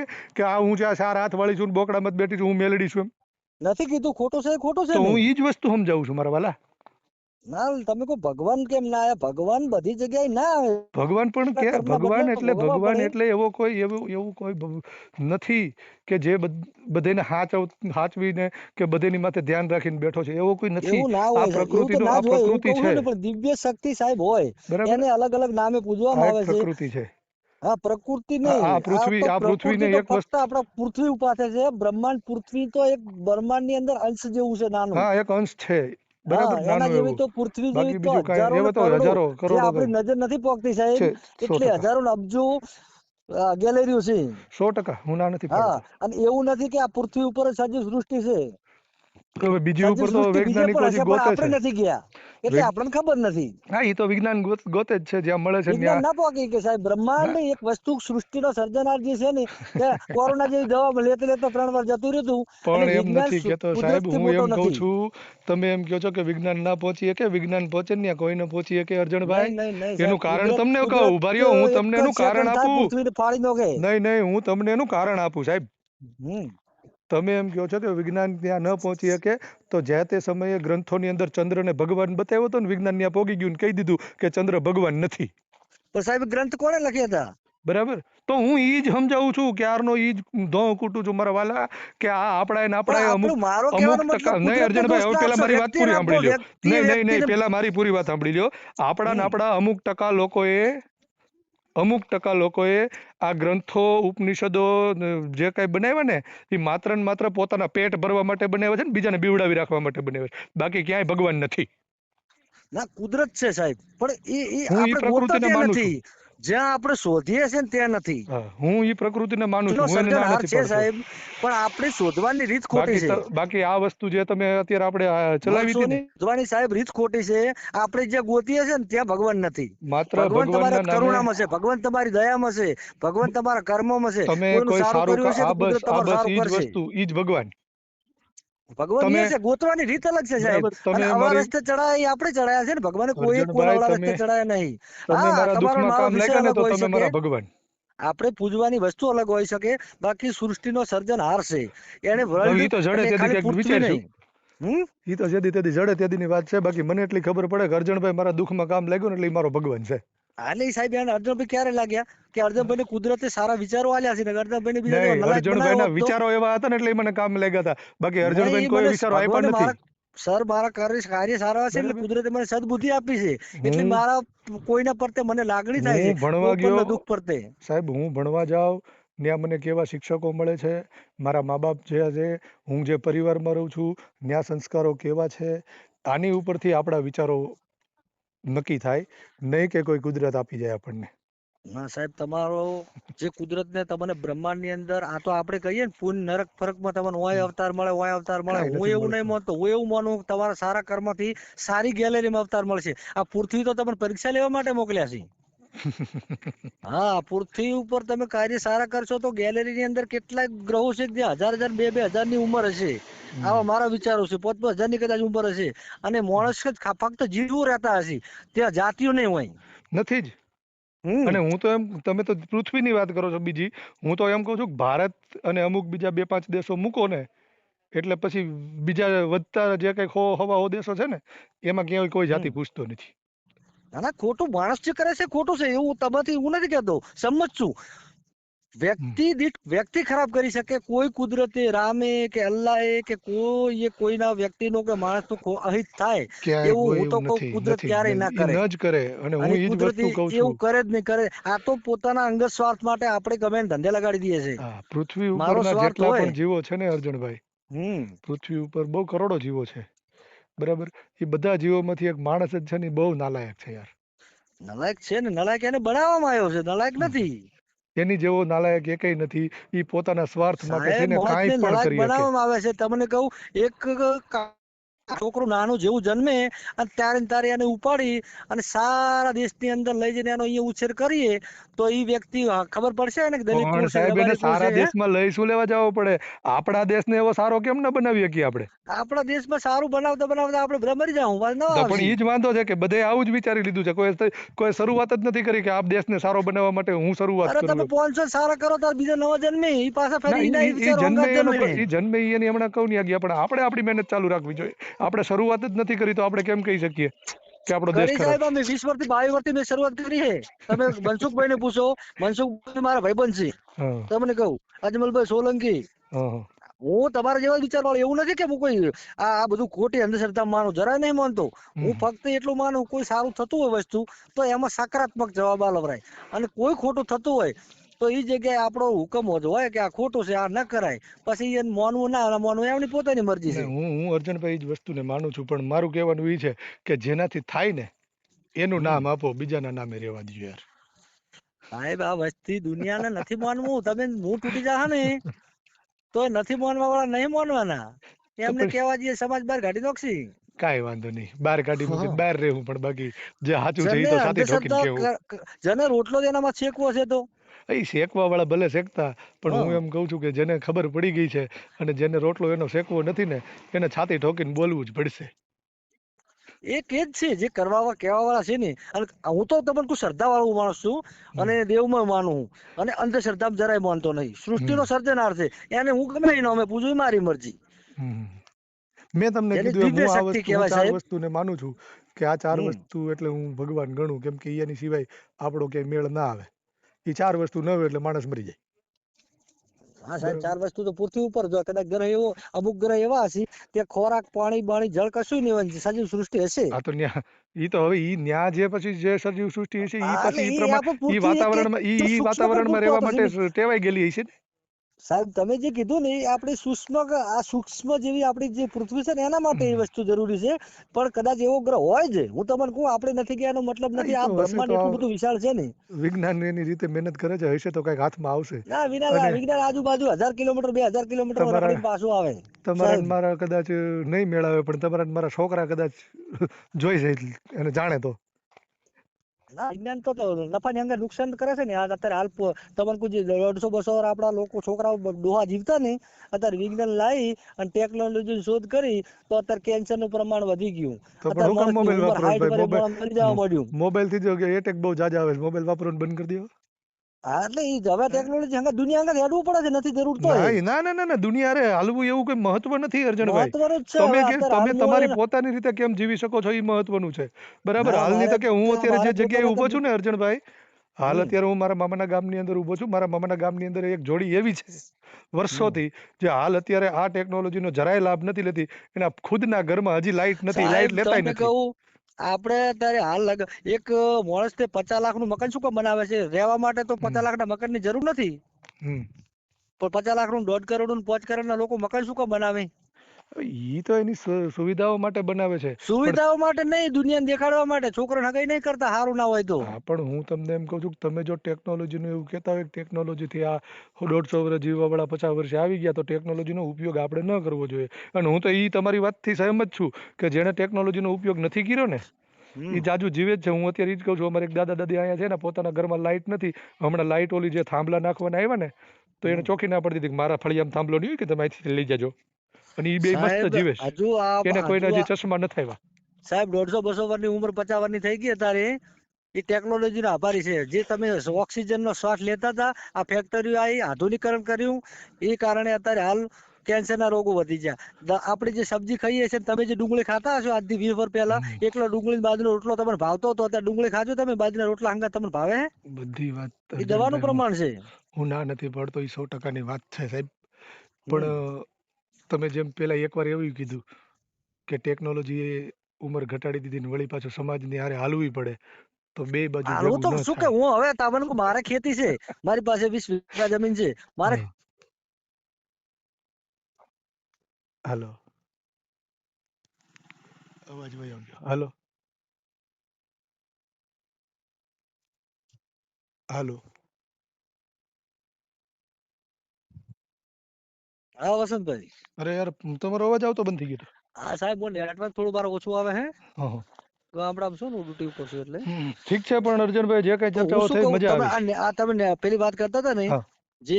આ હું જ્યાં 4 હાથ વાળી છું ને બોકડામાં જ બેઠી છું, હું મેલડી છું એમ. નથી કીધું, ખોટું છે, ખોટું છે તો ને. હું ઈ જ વસ્તુ સમજાવું છું મારા વાલા. ના, તમે કહો ભગવાન કેમ ના આવ્યા? ભગવાન બધી જગ્યાએ ના આવે. ભગવાન પણ કે કર્મના ભગવાન બદલે એટલે ભોગવવા ભગવાન પડે. એટલે એવું કોઈ નથી કે જે બધાને હાચવીને કે બધાની માથે ધ્યાન રાખીને બેઠો છે, એવો કોઈ નથી. એવું ના આ હોય સાહેબ, એવું તો પ્રકૃતિનો ના આ જ હોય, એવું પ્રકૃતિ કહું છે છું ને. પણ દિવ્ય શક્તિ સાહેબ હોય, બરાબર. એને અલગ અલગ નામે આ પૂજવામાં એક આવે છે. પ્રકૃતિ છે. હા, પ્રકૃતિ આ નહીં, આ પૃથ્વીને પ્રકૃતિ તો એક ફક્ત વસ્તુ, આપણા પૃથ્વી ઉપાસે છે. બ્રહ્માંડ પૃથ્વી તો એક બ્રહ્માંડની અંદર અંશ જેવું છે, નાનું. હા એક અંશ છે હા, બરાબર, એના નાનું જેવી એવું. તો પૃથ્વી જેવી બાકી તો બીજું કાંઈ હજારો ને એવા તો કરોડો, હજારો જે કરોડો આપણી નજર નથી પહોંચતી સાહેબ, છે. એટલે 100%. હજારો ને અબજો ગેલેરીઓ છે. 100% હું ના નથી હા, પાડતો. અને એવું નથી કે આ પૃથ્વી ઉપર જ સજીવ સૃષ્ટિ છે. હવે બીજી સજીવ ઉપર તો સૃષ્ટિ બીજે વૈજ્ઞાનિકો પણ હજી હશે, પણ ગોતે છે. આપણે નથી ગયા, એટલે આપણને ખબર નથી. હા એ તો વિજ્ઞાન ગોતે જ છે, જ્યાં મળે છે વિજ્ઞાન ત્યાં. ના પહોંચી કે સાહેબ, બ્રહ્માંડ એક વસ્તુ સૃષ્ટિનો સર્જનાર જે છે ને, કે કોરોના જેવી દવા લેતા લેતા 3 વાર જતું રહ્યું, પણ એટલે એમ વિજ્ઞાન નથી કેતો સાહેબ, કુદરતથી હું મોટો એમ કહું નથી. છું, તમે એમ કહો છો કે વિજ્ઞાન ના પહોંચી શકે, વિજ્ઞાન પહોંચે ને ત્યાં કોઈ ન પહોંચી શકે અર્જણભાઈ. નહીં નહીં એનું સાહેબ, કારણ કુદરત તમને કહું, કુદરત ઉભા રહ્યો, હું એક તમને જ એનું કારણ સેકન્ડ થાય આપું. પૃથ્વીને ફાડી નાખે. નહીં હું તમને એનું કારણ આપું સાહેબ. હમ તમે એમ કહો છો કે વિજ્ઞાન ત્યાં ન પહોંચી શકે, તો જે તે સમયે ગ્રંથોની અંદર ચંદ્રને ભગવાન બતાવ્યો હતો ને, વિજ્ઞાન ત્યાં પોગી ગયું ને કહી દીધું કે ચંદ્ર ભગવાન નથી. તો સાહેબ ગ્રંથ કોણે લખ્યા હતા? બરાબર. તો હું ઈ જ સમજાવું છું, ક્યારનો ઈ જ ધો કૂટું છું મારા વાલા, કે આ આપણા પણ આપણું મારો કહેવાનો ટકા મતલબ નહીં. કુદરતનો અર્જણભાઈ દોષ હવે ના પેલા આપશો, મારી વાત પૂરી વ્યક્તિને આપો, સાંભળી લ્યો. નહીં નહીં નહીં, વ્યક્તિને. પેલા મારી પૂરી વાત સાંભળી લ્યો. આપણા અમુક ટકા લોકોએ આ ગ્રંથો ઉપનિષદો જે કઈ બનાવ્યા ને, એ માત્ર ને માત્ર પોતાના પેટ ભરવા માટે બનાવ્યા છે ને બીજાને બીવડાવી રાખવા માટે બનાવ્યા છે. બાકી ક્યાંય ભગવાન નથી. ના, કુદરત છે સાહેબ, પણ એ હું ઈ આપણે ગોતતા પ્રકૃતિને ત્યાં માનું નથી, જ્યાં આપણે શોધીએ છે ને ત્યાં નથી. હું ઈ પ્રકૃતિને માનું છું, હું એને ના સર્જનહાર નથી છે પાડતો. સાહેબ, પણ આપણે શોધવાની રીત ખોટી છે. બાકી આ વસ્તુ જે તમે અત્યારે આપણે ચલાવી હતી ને, શોધવાની સાહેબ રીત ખોટી છે. આપણે જે ગોતીએ છે ને ત્યાં ભગવાન નથી. માત્ર ભગવાન તમારા ભગવાનના નામે કરુણામાં છે, ભગવાન તમારી દયામાં છે, ભગવાન તમારા કર્મોમાં છે. તમે કોઈનું કોઈ સારું કર્યું હશે તો કુદરત આ તમારું બસ સારું ઈ જ કરશે. વસ્તુ, ઈ જ ભગવાન. ભગવાન તમે એ છે, ગોતવાની રીત અલગ છે સાહેબ. બરાબર, તમે અને આવા મારી રસ્તે ચડાયા એ આપણે ચડાયા છે ને, ભગવાને કોઈ અર્જુનભાઈ, રસ્તે ચડાયા નહીં. તમે હા, મારા તમારો દુઃખમાં મારો કામ વિષય લાગ્યા ને અલગ તો હોઈ તમે શકે, મારા ભગવાન. આપણે પૂજવાની વસ્તુ અલગ હોઈ શકે, બાકી સૃષ્ટિનો સર્જનહાર છે. એને હવે ઈ તો જડે વર્લ્ડ તેથી ખાલી ક્યાંક પૃથ્વી વિચારશું. નહીં. ઈ તો જેદી તેદી જડે તેદીની વાત છે. બાકી મને એટલી ખબર પડે કે અર્જણભાઈ મારા દુઃખમાં કામ લાગ્યું ને એટલે ઈ મારો ભગવાન છે. એટલે ઈ સાહેબ એને અર્જુનભાઈ ક્યારે લાગ્યા કે અર્જુનભાઈ ને કુદરતે સારા વિચારો આલ્યા છે ને અર્જુનભાઈ ને બીજા જેવા નહીં, નલાયક અર્જણભાઈ બનાવ્યો ના હોત તો વિચારો એવા હતા ને એટલે ઈ મને કામ લાગ્યા હતા. બાકી નહીં, અર્જણભાઈ કોઈ મને વિચારો આપ્યા ભગવાને નથી. મારા સર મારા કાર્ય સારા છે એટલે બરાબર. કુદરતે મને સદબુદ્ધિ આપી છે એટલે હું મારા કોઈના પ્રત્યે મને લાગણી થાય છે હું ભણવા ઉપરના ગયો દુઃખ પ્રત્યે. સાહેબ, હું ભણવા જાઉં ત્યાં મને કેવા શિક્ષકો મળે છે, મારા મા બાપ જે છે, હું જે પરિવારમાં રહું છું ત્યાં સંસ્કારો કેવા છે, આની ઉપરથી આપણા વિચારો નક્કી થાય, નહીં કે કોઈ કુદરત આપી જાય આપણને. ના સાહેબ તમારો જે કુદરત ને તમને બ્રહ્માંડ ની અંદર આ તો આપણે કહીએ ને પુન નરક ફરકમાં તમને ઓય અવતાર મળે ઓય અવતાર મળે. કાંઈ હું નથી એવું નહીં મળતું. માનતો, હું એવું માનું કે તમારા સારા કર્મથી સારી ગેલેરીમાં અવતાર મળશે. આ પૃથ્વી તો તમને પરીક્ષા લેવા માટે મોકલ્યા છે. હા, પૃથ્વી ઉપર તમે કાર્ય સારા કરશો તો ગેલેરી ની અંદર કેટલાક ગ્રહો છે જે 1000 બે હજાર ની ઉંમર હશે. આવા મારા વિચારો છે. 5,000 ની કદાચ ઉંમર હશે અને માણસ જ ફક્ત જીવો રહેતા હશે, ત્યાં જાતિઓ નહીં હોય. નથી જ. અને હું તો એમ, તમે તો પૃથ્વીની વાત કરો છો બીજી, હું તો એમ કહું છું કે ભારત અને અમુક બીજા 2-5 દેશો મૂકો ને એટલે પછી બીજા વધતા જે કઈ હવા દેશો છે ને એમાં ક્યાંય કોઈ જાતિ પૂછતો નથી. ના ના, ખોટું માણસ જે કરે છે ખોટું છે એવું તમાથી હું નથી કહેતો, સમજ છું. વ્યક્તિ દીઠ વ્યક્તિ ખરાબ કરી શકે, કોઈ કુદરતે રામે કે અલ્લાહે કે કોઈ કોઈના વ્યક્તિનો કે માણસનો અહિત થાય ક્યાંય એવું કોઈ હું તો એવું કહું નથી, કુદરત ક્યારેય ના એ કરે. ન જ કરે. અને હું અને એ જ કુદરતી વસ્તુ કહું છું. એવું કરે જ નહીં કરે. આ તો પોતાના અંગત સ્વાર્થ માટે આપણે ગમે એને ધંધે લગાડી દઈએ છે. હા, પૃથ્વી મારો ઉપરના સ્વાર્થ જેટલા હોય. પણ જીવો છે ને અર્જણભાઈ, પૃથ્વી ઉપર બહુ કરોડો જીવો છે, બરાબર, એ બધા જીવોમાંથી એક માણસ જ છે ને એ બહુ નાલાયક છે યાર. નલાયક છે ને, નલાયક એને બનાવવામાં આવ્યો છે, નલાયક નથી. એની જેવો નાલાયક એકેય નથી. એ પોતાના સ્વાર્થ માટે સાહેબ થઈને મોત કાંઈ ને પણ નલાયક કરી શકે. બનાવવામાં આવે છે. તમને કહું, એક છોકરું નાનું જેવું જન્મે અને ત્યારે ને તારે એને ઉપાડી અને સારા દેશની અંદર લઈ જઈને એનો અહીંયા ઉછેર કરીએ તો એ વ્યક્તિ ખબર પડશે ને કે દલિત પણ કુળ છે, સાહેબ એને રબારી કુળ સારા છે. દેશમાં લઈ શું લેવા જવો પડે? આપણા દેશને એવો સારો કેમ ન બનાવી શકીએ આપણે? આપણા દેશમાં સારું બનાવતા બનાવતા આપણે બધા મરી જાવ, વાત ના તો પણ આવશે. એ જ વાંધો છે કે બધે આવું જ વિચારી લીધું છે. કોઈ શરૂઆત જ નથી કરી કે આપ દેશને સારો બનાવવા માટે હું શરૂઆત અરે કરું તમે એમ. 500 સારા કરો તો બીજા નવા જન્મે એ પાછા ના, ફરી એના વિચારો જન્મે અંગાત એનો જન્મે. એ જન્મે ઈ એની હમણાં કહું નહીં પણ આપણે આપણી મહેનત ચાલુ રાખવી જોઈએ. આપણે શરૂઆત જ નથી કરી તો આપણે કેમ કહી શકીએ કે આપણો દેશ કરી ખરાબ સાહેબ, અમે 20 વર્ષથી 22 વર્ષથી મેં શરૂઆત કરી છે. તમે મનસુખભાઈ ને પૂછો, મનસુખભાઈ મારા ભાઈબંધ છે. છે? હા, તમને કહું, અજમલભાઈ સોલંકી, હા, હા. હું તમારા જેવા વિચાર વાળો એવું નથી કે હું કોઈ આ બધું ખોટી અંધશ્રદ્ધા માનું, જરાય નહીં માનતો. હું ફક્ત એટલું માનું, કોઈ સારું થતું હોય વસ્તુ તો એમાં સકારાત્મક જવાબ આલવરાય, અને કોઈ ખોટું થતું હોય તો એ જગ્યાએ આપણો હુકમ જ હોય કે આ ખોટું છે, આ ન કરાય. પછી એને માનવું ના માનવું એમની પોતાની મરજી ને છે. હું અર્જણભાઈ જ વસ્તુને માનું છું, પણ મારું કહેવાનું એ છે કે જેનાથી થાય ને એનું નામ આપો, બીજાના નામે રહેવા દો યાર. સાહેબ આ વસ્તી દુનિયાને નથી માનવું. તમે હું તૂટી જા ને તો નથી માનવા વાળા નહીં માનવાના, તો એમને પણ કહેવા જઈએ સમાજ બહાર કાઢી નાખશી. કાંઈ વાંધો નહીં, બહાર કાઢી મૂકે બહાર રહેવું, પણ બાકી જે સાચું છે એ જેને તો સાથે ઠોકીને કેવું. અંધશ્રદ્ધા જેને રોટલો એનામાં છેકવો છે તો એ શેકવા વાળા ભલે શેકતા, પણ હું હા, એમ કહું છું કે જેને ખબર પડી ગઈ છે અને જેને રોટલો એનો શેકવો નથી ને એને છાતી ઠોકીને બોલવું જ પડશે. એક એ જ છે જે કરવા કહેવા વાળા છે ને. અને હું તો તમને કોઈ શ્રદ્ધા વાળું માણસ છું અને દેવમાં માનું અને અંધશ્રદ્ધામાં જરાય માનતો નહીં. સૃષ્ટિનો સર્જનાર છે, એને હું ગમે એનો અમે પૂછું, મારી મરજી. હમ. મેં તમને જેની કીધું એમ દિવ્ય હું આ શક્તિ વસ્તુ, હું કહેવાય 4 સાહેબ. વસ્તુને માનું છું કે આ 4 વસ્તુ એટલે હું ભગવાન ગણું, કેમ કે એની સિવાય આપણો ક્યાંય મેળ ના આવે. એ 4 વસ્તુ ન હોય એટલે માણસ મરી જાય. હા સાહેબ, બરોબર. 4 વસ્તુ તો પૃથ્વી ઉપર જો કદાચ ગ્રહ એવો, અમુક ગ્રહ એવા હશે કે ખોરાક પાણી બાણી જળ કશું નહીં હોય, સજીવ સૃષ્ટિ હશે. આ તો ન્યા ઈ તો હવે ઈ ન્યા જે પછી જે સજીવ સૃષ્ટિ છે ઈ એટલે પાછી ઈ એ આપણે પ્રમાણે ઈ પૃથ્વી એક એક વાતાવરણમાં ઈ સૂક્ષ્મ કણ વાતાવરણમાં પૂરતો રહેવા હતો માટે ને ટેવાઈ ગયેલી હશે ને. સાહેબ. તમે જે કીધું ને એ આપણી સૂક્ષ્મ જેવી આપણી જે પૃથ્વી છે ને એના માટે એ વસ્તુ જરૂરી છે. પણ કદાચ એવો ગ્રહ હોય જ, હું તમને કહું, આપણે નથી ગયા એનો મતલબ હા, ઈ નથી. તો આ હશે બ્રહ્માંડ તો એટલું બધું વિશાળ છે ને. વિજ્ઞાન એની રીતે મહેનત કરે છે, હશે તો કઈક હાથમાં આવશે. ના અને વિજ્ઞાન આજુબાજુ 1000 કિલોમીટર 2000 કિલોમીટર તમારા રખડીને પાછું આવે તમારા સાહેબ. ને મારા કદાચ નહીં મેળાવે, પણ તમારા ને મારા છોકરા કદાચ જોઈ જાય અને જાણે તો. ના વિજ્ઞાન તો નફાની અંગે નુકસાન કરે છે ને. આ અત્યારે હાલ તમને કોઈ 150-200 વર્ષ આપણા લોકો છોકરાઓ ડોહા જીવતા ને, અત્યારે વિજ્ઞાન લાવી અને ટેકનોલોજી શોધ કરી તો અત્યારે કેન્સર નું પ્રમાણ વધી ગયું. તો પણ અત્યારે હું કામ માણસની મોબાઈલ ઉંમર વાપરો 60 ભાઈ? વર્ષે માણસ મરી જવા માંડ્યું. મોબાઈલ થી જો કે એટેક બહુ જાજા આવે છે, મોબાઈલ વાપરવાનું બંધ કરી દો. હા એટલે ઈ જ હવે ટેકનોલોજી હંગા દુનિયા હંગા હેડવું પડે છે, નથી જરૂર તો ના ના ના ના ના, દુનિયા અરે હાલવું એવું કોઈ મહત્વ નથી અર્જણભાઈ. મહત્વનું જ છે. તમે હવે કે અત્યારે હાલ તમે હું તમારી અહીંયા પોતાની રીતે કેમ જીવી શકો છો એ મહત્વનું છે. બરાબર. ના હાલની મારે તકે હું અત્યારે જે જગ્યાએ પોતાને ઊભો છું ને અર્જણભાઈ, હાલ હમ અત્યારે હું મારા મામાના ગામની અંદર ઊભો છું. મારા મામાના ગામની અંદર એક જોડી એવી છે હમ વર્ષોથી, જે હાલ અત્યારે આ ટેકનોલોજીનો જરાય લાભ નથી લેતી. એના ખુદના ઘરમાં હજી લાઈટ નથી, સાહેબ લાઈટ લેતાય તમને નથી. કહું, આપણે અત્યારે હાલ એક માણસ તે 50 લાખ નું મકાન શું કામ બનાવે છે? રહેવા માટે તો હમ 50 લાખ ના મકાન ની જરૂર નથી, હમ પણ 50 લાખ નું 1.5 કરોડ નું 5 કરોડ ના લોકો મકાન શું કામ બનાવે? ઈ તો એની સુવિધાઓ માટે બનાવે છે. પણ સુવિધાઓ માટે નહીં, દુનિયાને દેખાડવા માટે. છોકરાને હગાઈ નહીં કરતા સારું ના હોય તો. હા, પણ હું તમને એમ કહું છું કે તમે જો ટેકનોલોજીનું એવું કહેતા હોય કે ટેકનોલોજીથી આ 150 વર્ષ જીવવાવાળા 50 વર્ષે આવી ગયા, તો ટેકનોલોજીનો ઉપયોગ આપણે ન કરવો જોઈએ. અને હું તો એ તમારી વાતથી સહમત છું કે જેણે ટેકનોલોજીનો ઉપયોગ નથી કર્યો ને એ હમ જાજુ જીવે જ છે. હું અત્યારે એ જ કહું છું, અમારે એક દાદા દાદી અહીંયા છે ને, પોતાના ઘરમાં લાઇટ નથી. હમણાં લાઇટ ઓલી જે થાંભલા નાખવાના આવ્યા ને, તો એને હમ ચોખી ના પડી હતી કે મારા ફળિયામાં થાંભલો નહીં હોય કે તમે અહીંથી લઈ જજો. અને એ બે મસ્ત સાહેબ જીવે છે. હજુ એને કોઈને હજી ચશ્મા નથી આવ્યા. સાહેબ 150-200 વર્ષની ઉંમર, 50 વર્ષની થઈ ગઈ અત્યારે, એ ટેકનોલોજી નો આભારી છે. જે તમે ઓક્સિજન નો શ્વાસ લેતા હતા, આ ફેક્ટરીઓ આવી, આધુનિકરણ કર્યું, એ કારણે અત્યારે હાલ કેન્સર ના રોગો વધી ગયા. આપણે જે સબ્જી ખાઈએ છીએ, તમે જે ડુંગળી ખાતા હશો આજથી 20 વર્ષ પહેલા, હમ. એકલો ડુંગળી બાજરીનો રોટલો તમને ભાવતો હતો, અત્યારે ડુંગળી ખાજો તમે, બાજરીના રોટલા હંગા તમને ભાવે? બધી વાત એ દવાનું અર્જણભાઈ પ્રમાણ છે. હું ના નથી પાડતો, એ 100%ની વાત છે સાહેબ. હમ પણ તમે જેમ પેલા એકવાર એવું કીધું કે ટેકનોલોજી એ ઉંમર ઘટાડી દીધી ને વળી પાછું સમાજની હારે હાલવી પડે, તો બે બાજુ હાલવું તો ભેગું ન શું કે થાય. હું હવે તમને કહું, મારે ખેતી છે, મારી પાસે 20 વીઘા જમીન છે, મારે હા. હાલો, અવાજ વયો ગયો. હાલો હાલો. હા વસંતભાઈ. અરે યાર, તમારો અવાજ આવતો બંધ થઈ ગયો હતો. હા સાહેબ, બોલ, નેટવર્ક થોડું બાર ઓછું આવે હે. હા હા. ગામડા શું ને ડ્યુટી ઉપર છું એટલે. ઠીક છે, પણ અર્જુનભાઈ જે કઈ તો હું ચર્ચાઓ શું થઈ કહું, મજા તમે આવી. તમે પેલી વાત કરતા હતા ને, હા. જે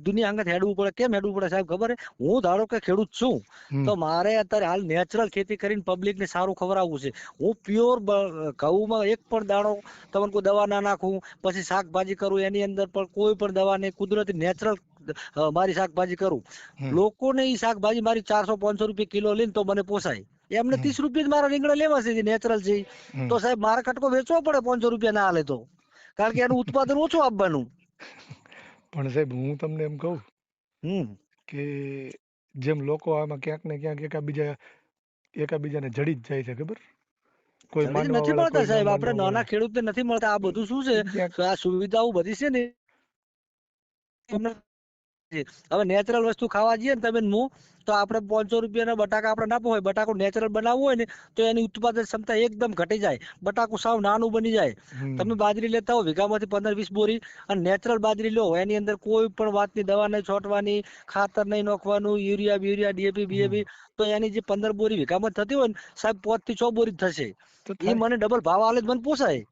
દુનિયા અંગત હેડવું પડે, કેમ હેડવું પડે સાહેબ ખબર હે? હું ધારો કે ખેડૂત છું, હમ તો મારે અત્યારે હાલ નેચરલ ખેતી કરીને પબ્લિક ને સારું ખવડાવવું છે. હું પ્યોર ઘઉંમાં એક પણ દાણો તમને કોઈ દવા ના નાખું, પછી શાકભાજી કરું એની અંદર પણ કોઈ પણ દવા નહીં, કુદરતી નેચરલ મારી શાકભાજી કરું. હમ લોકોને ઈ શાકભાજી મારી 400-500 રૂપિયા કિલો લઈને તો મને પોસાય. એમને હમ 30 રૂપિયા જ મારા રીંગણા લેવા છે, નેચરલ છે. હમ. તો સાહેબ મારે કટકો વેચવો પડે 500 રૂપિયા ના હાલે તો, કારણ કે એનું ઉત્પાદન ઓછું આપવાનું. પણ સાહેબ હું તમને એમ કહું હમ કે જેમ લોકો આમાં ક્યાંક ને ક્યાંક એકાબીજાને જડી જ જાય છે, ખબર? કોઈ જલ્દી માનવા નથી વાળા, મળતા કોઈ ન સાહેબ, આપણે માનવા નાના વાળા. ખેડૂતને નથી મળતા. આ બધું શું છે, ક્યાંક આ સુવિધાઓ બધી છે ને, હવે નેચરલ વસ્તુ ખાવા જઈએ ને તમે ને હું, તો આપણે 500 રૂપિયાના બટાકા આપણે ના હોય, બટાકું નેચરલ બનાવવું હોય ને, તો એની ઉત્પાદન ક્ષમતા એકદમ ઘટી જાય, બટાકું સાવ નાનું બની જાય. હમ તમે બાજરી લેતા હો વીઘામાંથી 15-20 બોરી, અને નેચરલ બાજરી લો, એની અંદર કોઈ પણ વાતની દવા નહીં છોટવાની, ખાતર નહીં નાખવાનું, યુરિયા ડીએપી હમ. બીએપી, તો એની જે 15 બોરી વીઘામાં થતી હોય ને સાહેબ, 5 થી 6 બોરી થશે. તો એ થાય. મને ડબલ ભાવ આલે જ મને પોસાય.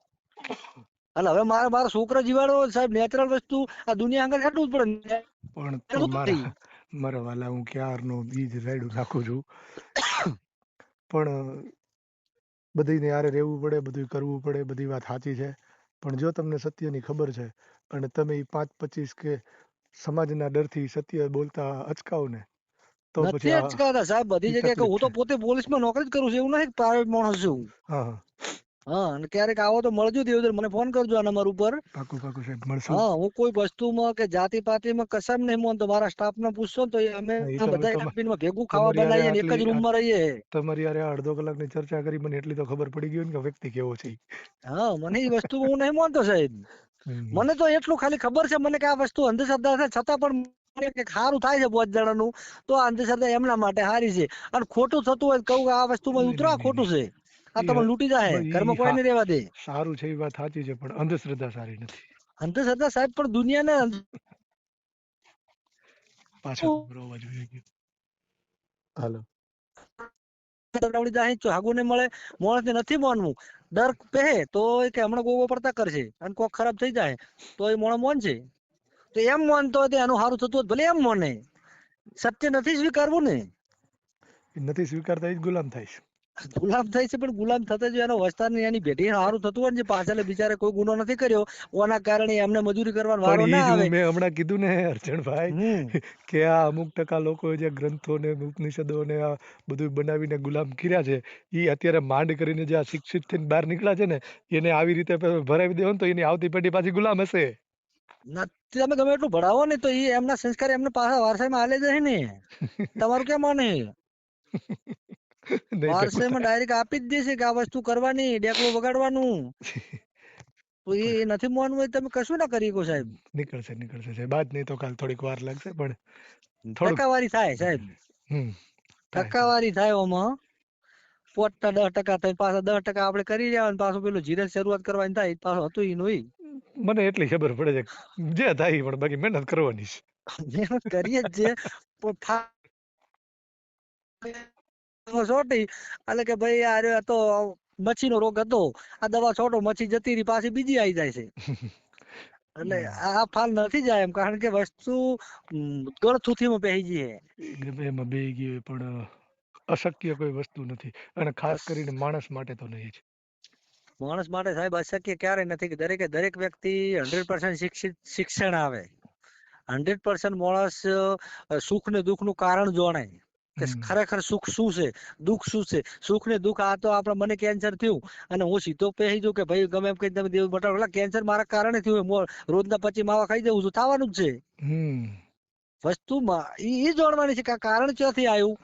એટલે હવે મારા છોકરા જીવાડો સાહેબ નેચરલ વસ્તુ, આ દુનિયા આગળ હેઠવું જ પડે. પણ તો મારા વાલા, હું ક્યારનો બીજ રાયડું નાખું છું, પણ બધીને હારે રહેવું પડે, બધું કરવું પડે, બધી વાત સાચી છે. પણ જો તમને સત્યની ખબર છે અને તમે એ 5-25 કે સમાજના ડરથી સત્ય બોલતા અચકાવ ને, તો પછી નથી અચકાતા સાહેબ, બધી ઈ જગ્યાએ તકલીફ હું તો છે. પોતે પોલીસમાં નોકરી જ કરું છું, એવું નહીં પ્રાઇવેટ માણસ છું. હા હા. હા, અને ક્યારેક આવો તો મળજો, દેવદર મને ફોન કરજો આ નંબર ઉપર. પાકું પાકું સાહેબ, મળશું. હા, હું કોઈ વસ્તુમાં કે જાતિ પાતિમાં કશામ નહીં માનતો. મારા સ્ટાફને પૂછશો ને તો અમે હા, એ તો હવે બધા કેબિનમાં ભેગું ખાવા બનાવીએ ને એક જ રૂમમાં રહીએ. તમારી યારે અડધો કલાકની ચર્ચા કરી, મને એટલી તો ખબર પડી ગઈ ને કે વ્યક્તિ કેવો છે ઈ. હા, મને એ વસ્તુ હું નહીં માનતો સાહેબ. હમ. મને તો એટલું ખાલી ખબર છે મને કે આ વસ્તુ અંધશ્રદ્ધા છે, છતાં પણ મને કે સારું થાય છે 5 જણાનું, તો આ અંધશ્રદ્ધા એમના માટે સારી છે. અને ખોટું થતું હોય તો કહું કે આ વસ્તુમાં નહીં ઉતરો, નહીં નહીં ખોટું નહીં. છે, આ તમને લૂંટી જાય, ઘરમાં કોઈ નહીં રહેવા દે. સારું છે, એ વાત સાચી છે, પણ અંધશ્રદ્ધા સારી નથી. અંધશ્રદ્ધા સાહેબ પણ દુનિયાને પાછા તમારો અવાજ વહી ગયો. હાલો. હાગુ નહીં મળે, માણસને નથી માનવું. ડર પહે તો કે હમણાં ગોગો પડતા કરશે અને કોક ખરાબ થઈ જાય તો એ માણસ માનશે. તો એમ માનતો હોય તો એનું સારું થતું હોય ભલે એમ માને, સત્ય નથી સ્વીકારવું ને. નથી સ્વીકારતા, એ જ ગુલામ થાય છે. ગુલામ થાય છે પણ ગુલામ થતા જો એનો વસ્તાર એની ભેટી સારું થતું હોય ને જે પાછળ બિચારે કોઈ ગુનો નથી કર્યો ઓના કારણે એમને મજૂરી કરવાનો પણ વારો ઈ ના જ આવે. મેં હમણાં કીધું ને અર્જણભાઈ, હમ કે આ અમુક ટકા લોકો જે ગ્રંથો ને ઉપનિષદો ને આ બધું બનાવીને ગુલામ કર્યા છે, ઈ અત્યારે માંડ કરીને જે આ શિક્ષિત થઈને બહાર નીકળ્યા છે ને, એને આવી રીતે ભરાવી દેવો ને તો એની આવતી પેઢી પાછી ગુલામ હશે. નથી, તમે ગમે એટલું ભણાવો ને તો એ એમના સંસ્કાર એમને પાછા વારસામાં આલે જશે ને. તમારું કેમ માને? નહીં ભેગું વારસામાં થાય. ડાયરેક્ટ આપી જ દેશે કે આ વસ્તુ કરવાની, ડેકલું વગાડવાનું. તો એ નથી માનવું હોય તમે કશું ના કરી શકો સાહેબ. નીકળશે સાહેબ, આજ નહીં તો કાલ થોડીક વાર લાગશે પણ થોડુંક. ટકાવારી થાય સાહેબ, હમ થાય. ટકાવારી થાય ઓમાં. 5% 10% થાય, પાછા 10% આપણે કરી રહ્યા અને પાછું પેલું ધીરે શરૂઆત કરવાની થાય પાછું હતું ઈ નું ઈ. મને એટલી ખબર પડે છે જે થાય ઈ, પણ બાકી મહેનત કરવાની છે. મહેનત કરીએ જ છે પણ છોટી એટલે કે ભાઈ આ રહ્યો તો મચ્છીનો રોગ હતો, આ દવા છોટો મચ્છી જતી રહી પાછી બીજી આવી જાય છે. એટલે આ ફાલ નથી જાય એમ, કારણ કે વસ્તુ ગળથુથીમાં બેસી ગઈ છે. એમાં બે ગયો પણ અશક્ય કોઈ વસ્તુ નથી, અને ખાસ કરીને માણસ માટે તો નહીં જ. માણસ માટે સાહેબ અશક્ય ક્યારે નથી કે દરેક વ્યક્તિ 100% શિક્ષણ આવે. 100% માણસ સુખ ને દુઃખ નું કારણ જાણે કે ખરેખર સુખ શું છે, દુઃખ શું છે. સુખ ને દુઃખ આ તો આપડે મને કેન્સર થયું અને હું સીધો પહેરી દઉં કે ભાઈ ગમે એમ કઈ તમે દેવ બટાડો, કેન્સર મારા કારણે થયું, રોજના 25 માવા ખાઈ જવું છું, થવાનું જ છે. વસ્તુમાં એ જાણવાની છે કે આ કારણ ક્યાંથી આવ્યું,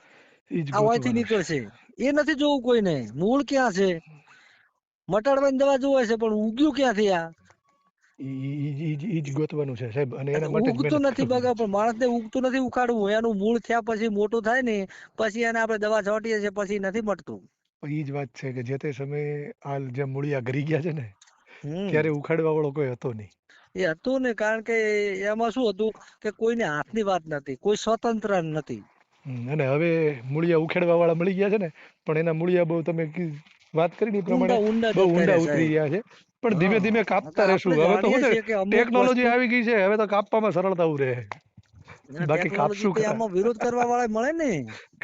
ઈ જ આ હોયથી ગોતવાનું છે. નીકળશે. એ નથી જોવું કોઈને, મૂળ ક્યાં છે. મટાડવાની દવા જોવે છે પણ ઉગ્યું ક્યાંથી આ? ઈ જ ગોતવાનું છે સાહેબ, અને એના માટે જ ઉગતું મહેનત નથી કરવાની બગા, છે. પણ માણસને ઉગતું નથી ઉખાડવું. એનું મૂળ થયા પછી મોટું થાય ને પછી એને આપણે દવા છોટીએ છીએ પછી નથી મટતું. ઈ જ વાત છે કે જે તે સમયે આ જે મૂળિયા ઘરી ગયા છે ને, હમ ત્યારે ઉખાડવા વાળો કોઈ હતો નહીં. એ હતું ને, કારણ કે એમાં શું હતું કે કોઈને હાથની વાત નથી, કોઈ સ્વતંત્ર નથી. અને હવે મૂળિયા ઉખેડવા વાળા મળી ગયા છે ને, પણ એના મૂળિયા બહુ તમે વાત કરી ને એ પ્રમાણે ઊંડા ઊંડા બહુ જતા ઊંડા રહ્યા ઉતરી સાહેબ. ગયા છે. પણ ધીમે ધીમે કાપતા રહેશું. આપણે હવે તો જાણીએ શું છે, છીએ કે અમુક ટેકનોલોજી વસ્તુ આવી ગઈ છે, હવે તો કાપવામાં સરળતા રહે. બાકી ટેકનોલોજી કાપશું થી ખરા, આમાં વિરોધ કરવા વાળા મળે ને.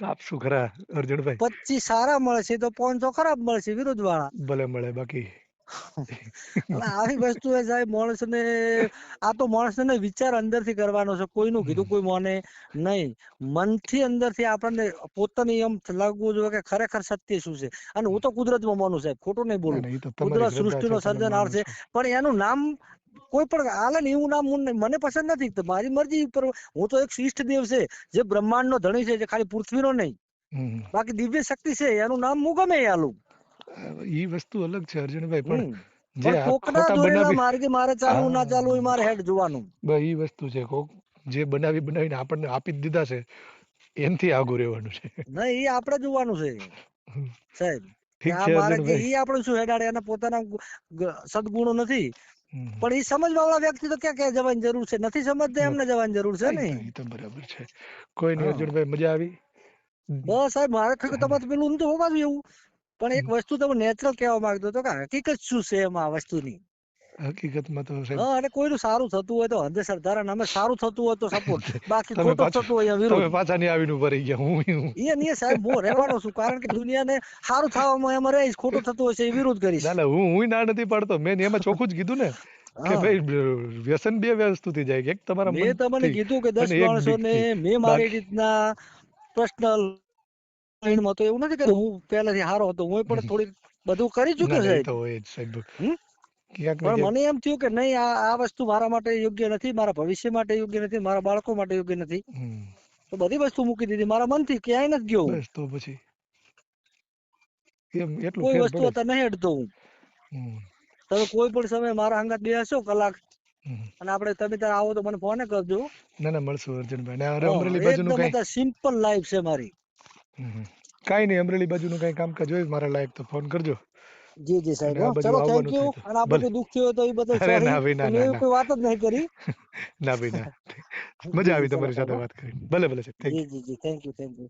કાપશું ખરા અર્જુનભાઈ. 25 સારા મળશે તો 500 ખરાબ મળશે વિરોધ વાળા. ભલે મળે બાકી. એટલે આવી વસ્તુ એ સાહેબ માણસને, આ તો માણસને વિચાર અંદરથી કરવાનો છે, કોઈનું કીધું કોઈ માને નહીં. મનથી અંદરથી આપણને પોતાની એમ લાગવું જોઈએ કે ખરેખર સત્ય શું છે. અને હું તો કુદરતમાં માનું સાહેબ, ખોટું નહીં ના બોલું. ના, એ તો તમારી કુદરત શ્રદ્ધા છે, સૃષ્ટિનો તમે સર્જનહાર માનો છે, છો. પણ એનું નામ કોઈ પણ હાલે ને એવું નામ મને પસંદ નથી. તો મારી મરજી ઉપર હું તો એક ઈષ્ટ દેવ છે જે બ્રહ્માંડ નો ધણી છે, જે ખાલી પૃથ્વીનો નહીં બાકી દિવ્ય શક્તિ છે, એનું નામ હું ગમે આલું. ઈ વસ્તુ અલગ છે અર્જુનભાઈ, પણ જે પણ આ કોકના ખોટા દોરેલા બનાવી, માર્ગે મારે ચાલવું ના ચાલવું એ મારે હેડ જોવાનું. ઈ વસ્તુ છે, કોક જે બનાવીને આપણને આપી જ દીધા છે, એનથી આગું રહેવાનું છે. નહીં, એ આપણે જોવાનું છે સાહેબ. કે ઠીક આ છે મારે જે અર્જુનભાઈ. એ આપણે શું હેડાડે, એના પોતાના સદગુણો નથી. પણ એ સમજવા વાળા વ્યક્તિ તો ક્યાં ક્યાં જવાની જરૂર છે, નથી સમજતા એમને જવાની જરૂર છે ને. ઈ તો બરાબર છે. કોઈ નહીં હા અર્જુનભાઈ, મજા આવી. બસ સાહેબ, મારે તમારે પેલું નથી હોવાનું એવું. પણ એક વસ્તુ તમે નેચરલ કહેવા માંગતો હતો કે હકીકત શું છે એમાં આ વસ્તુની. હકીકતમાં તો સાહેબ હા, અને કોઈનું સારું થતું હોય તો અંધશ્રદ્ધા નામે સારું થતું હોય તો સપોર્ટ, બાકી તમે ખોટું પાછું થતું હોય તમે વિરોધ. પાછા નહીં આવીને ઉભા રહી ગયા. હું એ નહીં સાહેબ, હું રહેવાનો છું, કારણ કે દુનિયાને સારું થવામાં એમાં રહીશ, ખોટું થતું હશે એ વિરોધ કરીશ. ના હું ના નથી પાડતો. મેં એમાં ચોખ્ખું જ કીધું ને કે હા, ભાઈ વ્યસન બે વસ્તુથી જાય, એક તમારા મેં તમને મનથી કીધું કે 10 અને એક માણસોને બીકથી. મેં મારી બાકી રીતના પર્સનલ લાઈનમાં તો એવું નથી કે હું પહેલાથી હારો હતો, હું પણ થોડીક બધું કરી ના ચૂક્યો ના, એ સાહેબ. તો હોય જ સાહેબ, હમ ક્યાંક ને પણ ક્યાંક. મને એમ થયું કે નહીં, આ વસ્તુ મારા માટે યોગ્ય નથી, મારા ભવિષ્ય માટે યોગ્ય નથી, મારા બાળકો માટે યોગ્ય નથી. તો બધી વસ્તુ મૂકી દીધી મારા મનથી, ક્યાંય નથી ગયો. બસ તો પછી એમ એટલું કોઈ ફેર વસ્તુ પડે જ. હતા નહીં હેડતો હું. હમ. તમે કોઈ પણ સમય મારા હંગાત બેસો કલાક, હમ. અને આપણે તમે ત્યારે આવો તો મને ફોન કરજો. ના ના, મળશું અર્જુનભાઈ. ને હા, અમરેલી બાજુનું એકદમ કઈ અત્યારે સિમ્પલ લાઈફ છે મારી. કાંઈ નહીં, અમરેલી બાજુનું કઈ કામકાજ હોય મારા લાયક તો ફોન કરજો. જી જી સાહેબ, અને આ બાજુ ચલો થેન્ક આવવાનું યુ. થાય તો અને આપણે ભલે. કોઈ દુઃખ થયું હોય તો એ બદલ અરે સોરી, ના ભાઈ, કે ના મેં ના એવી ના. કોઈ વાત જ નહીં કરી. ના ભાઈ ના. જી મજા જી આવી ચલો તમારી સાહેબ. સાથે વાત કરી. ભલે ભલે સાહેબ, થેન્ક જી યુ. જી જી, થેન્ક યુ થેન્ક યુ.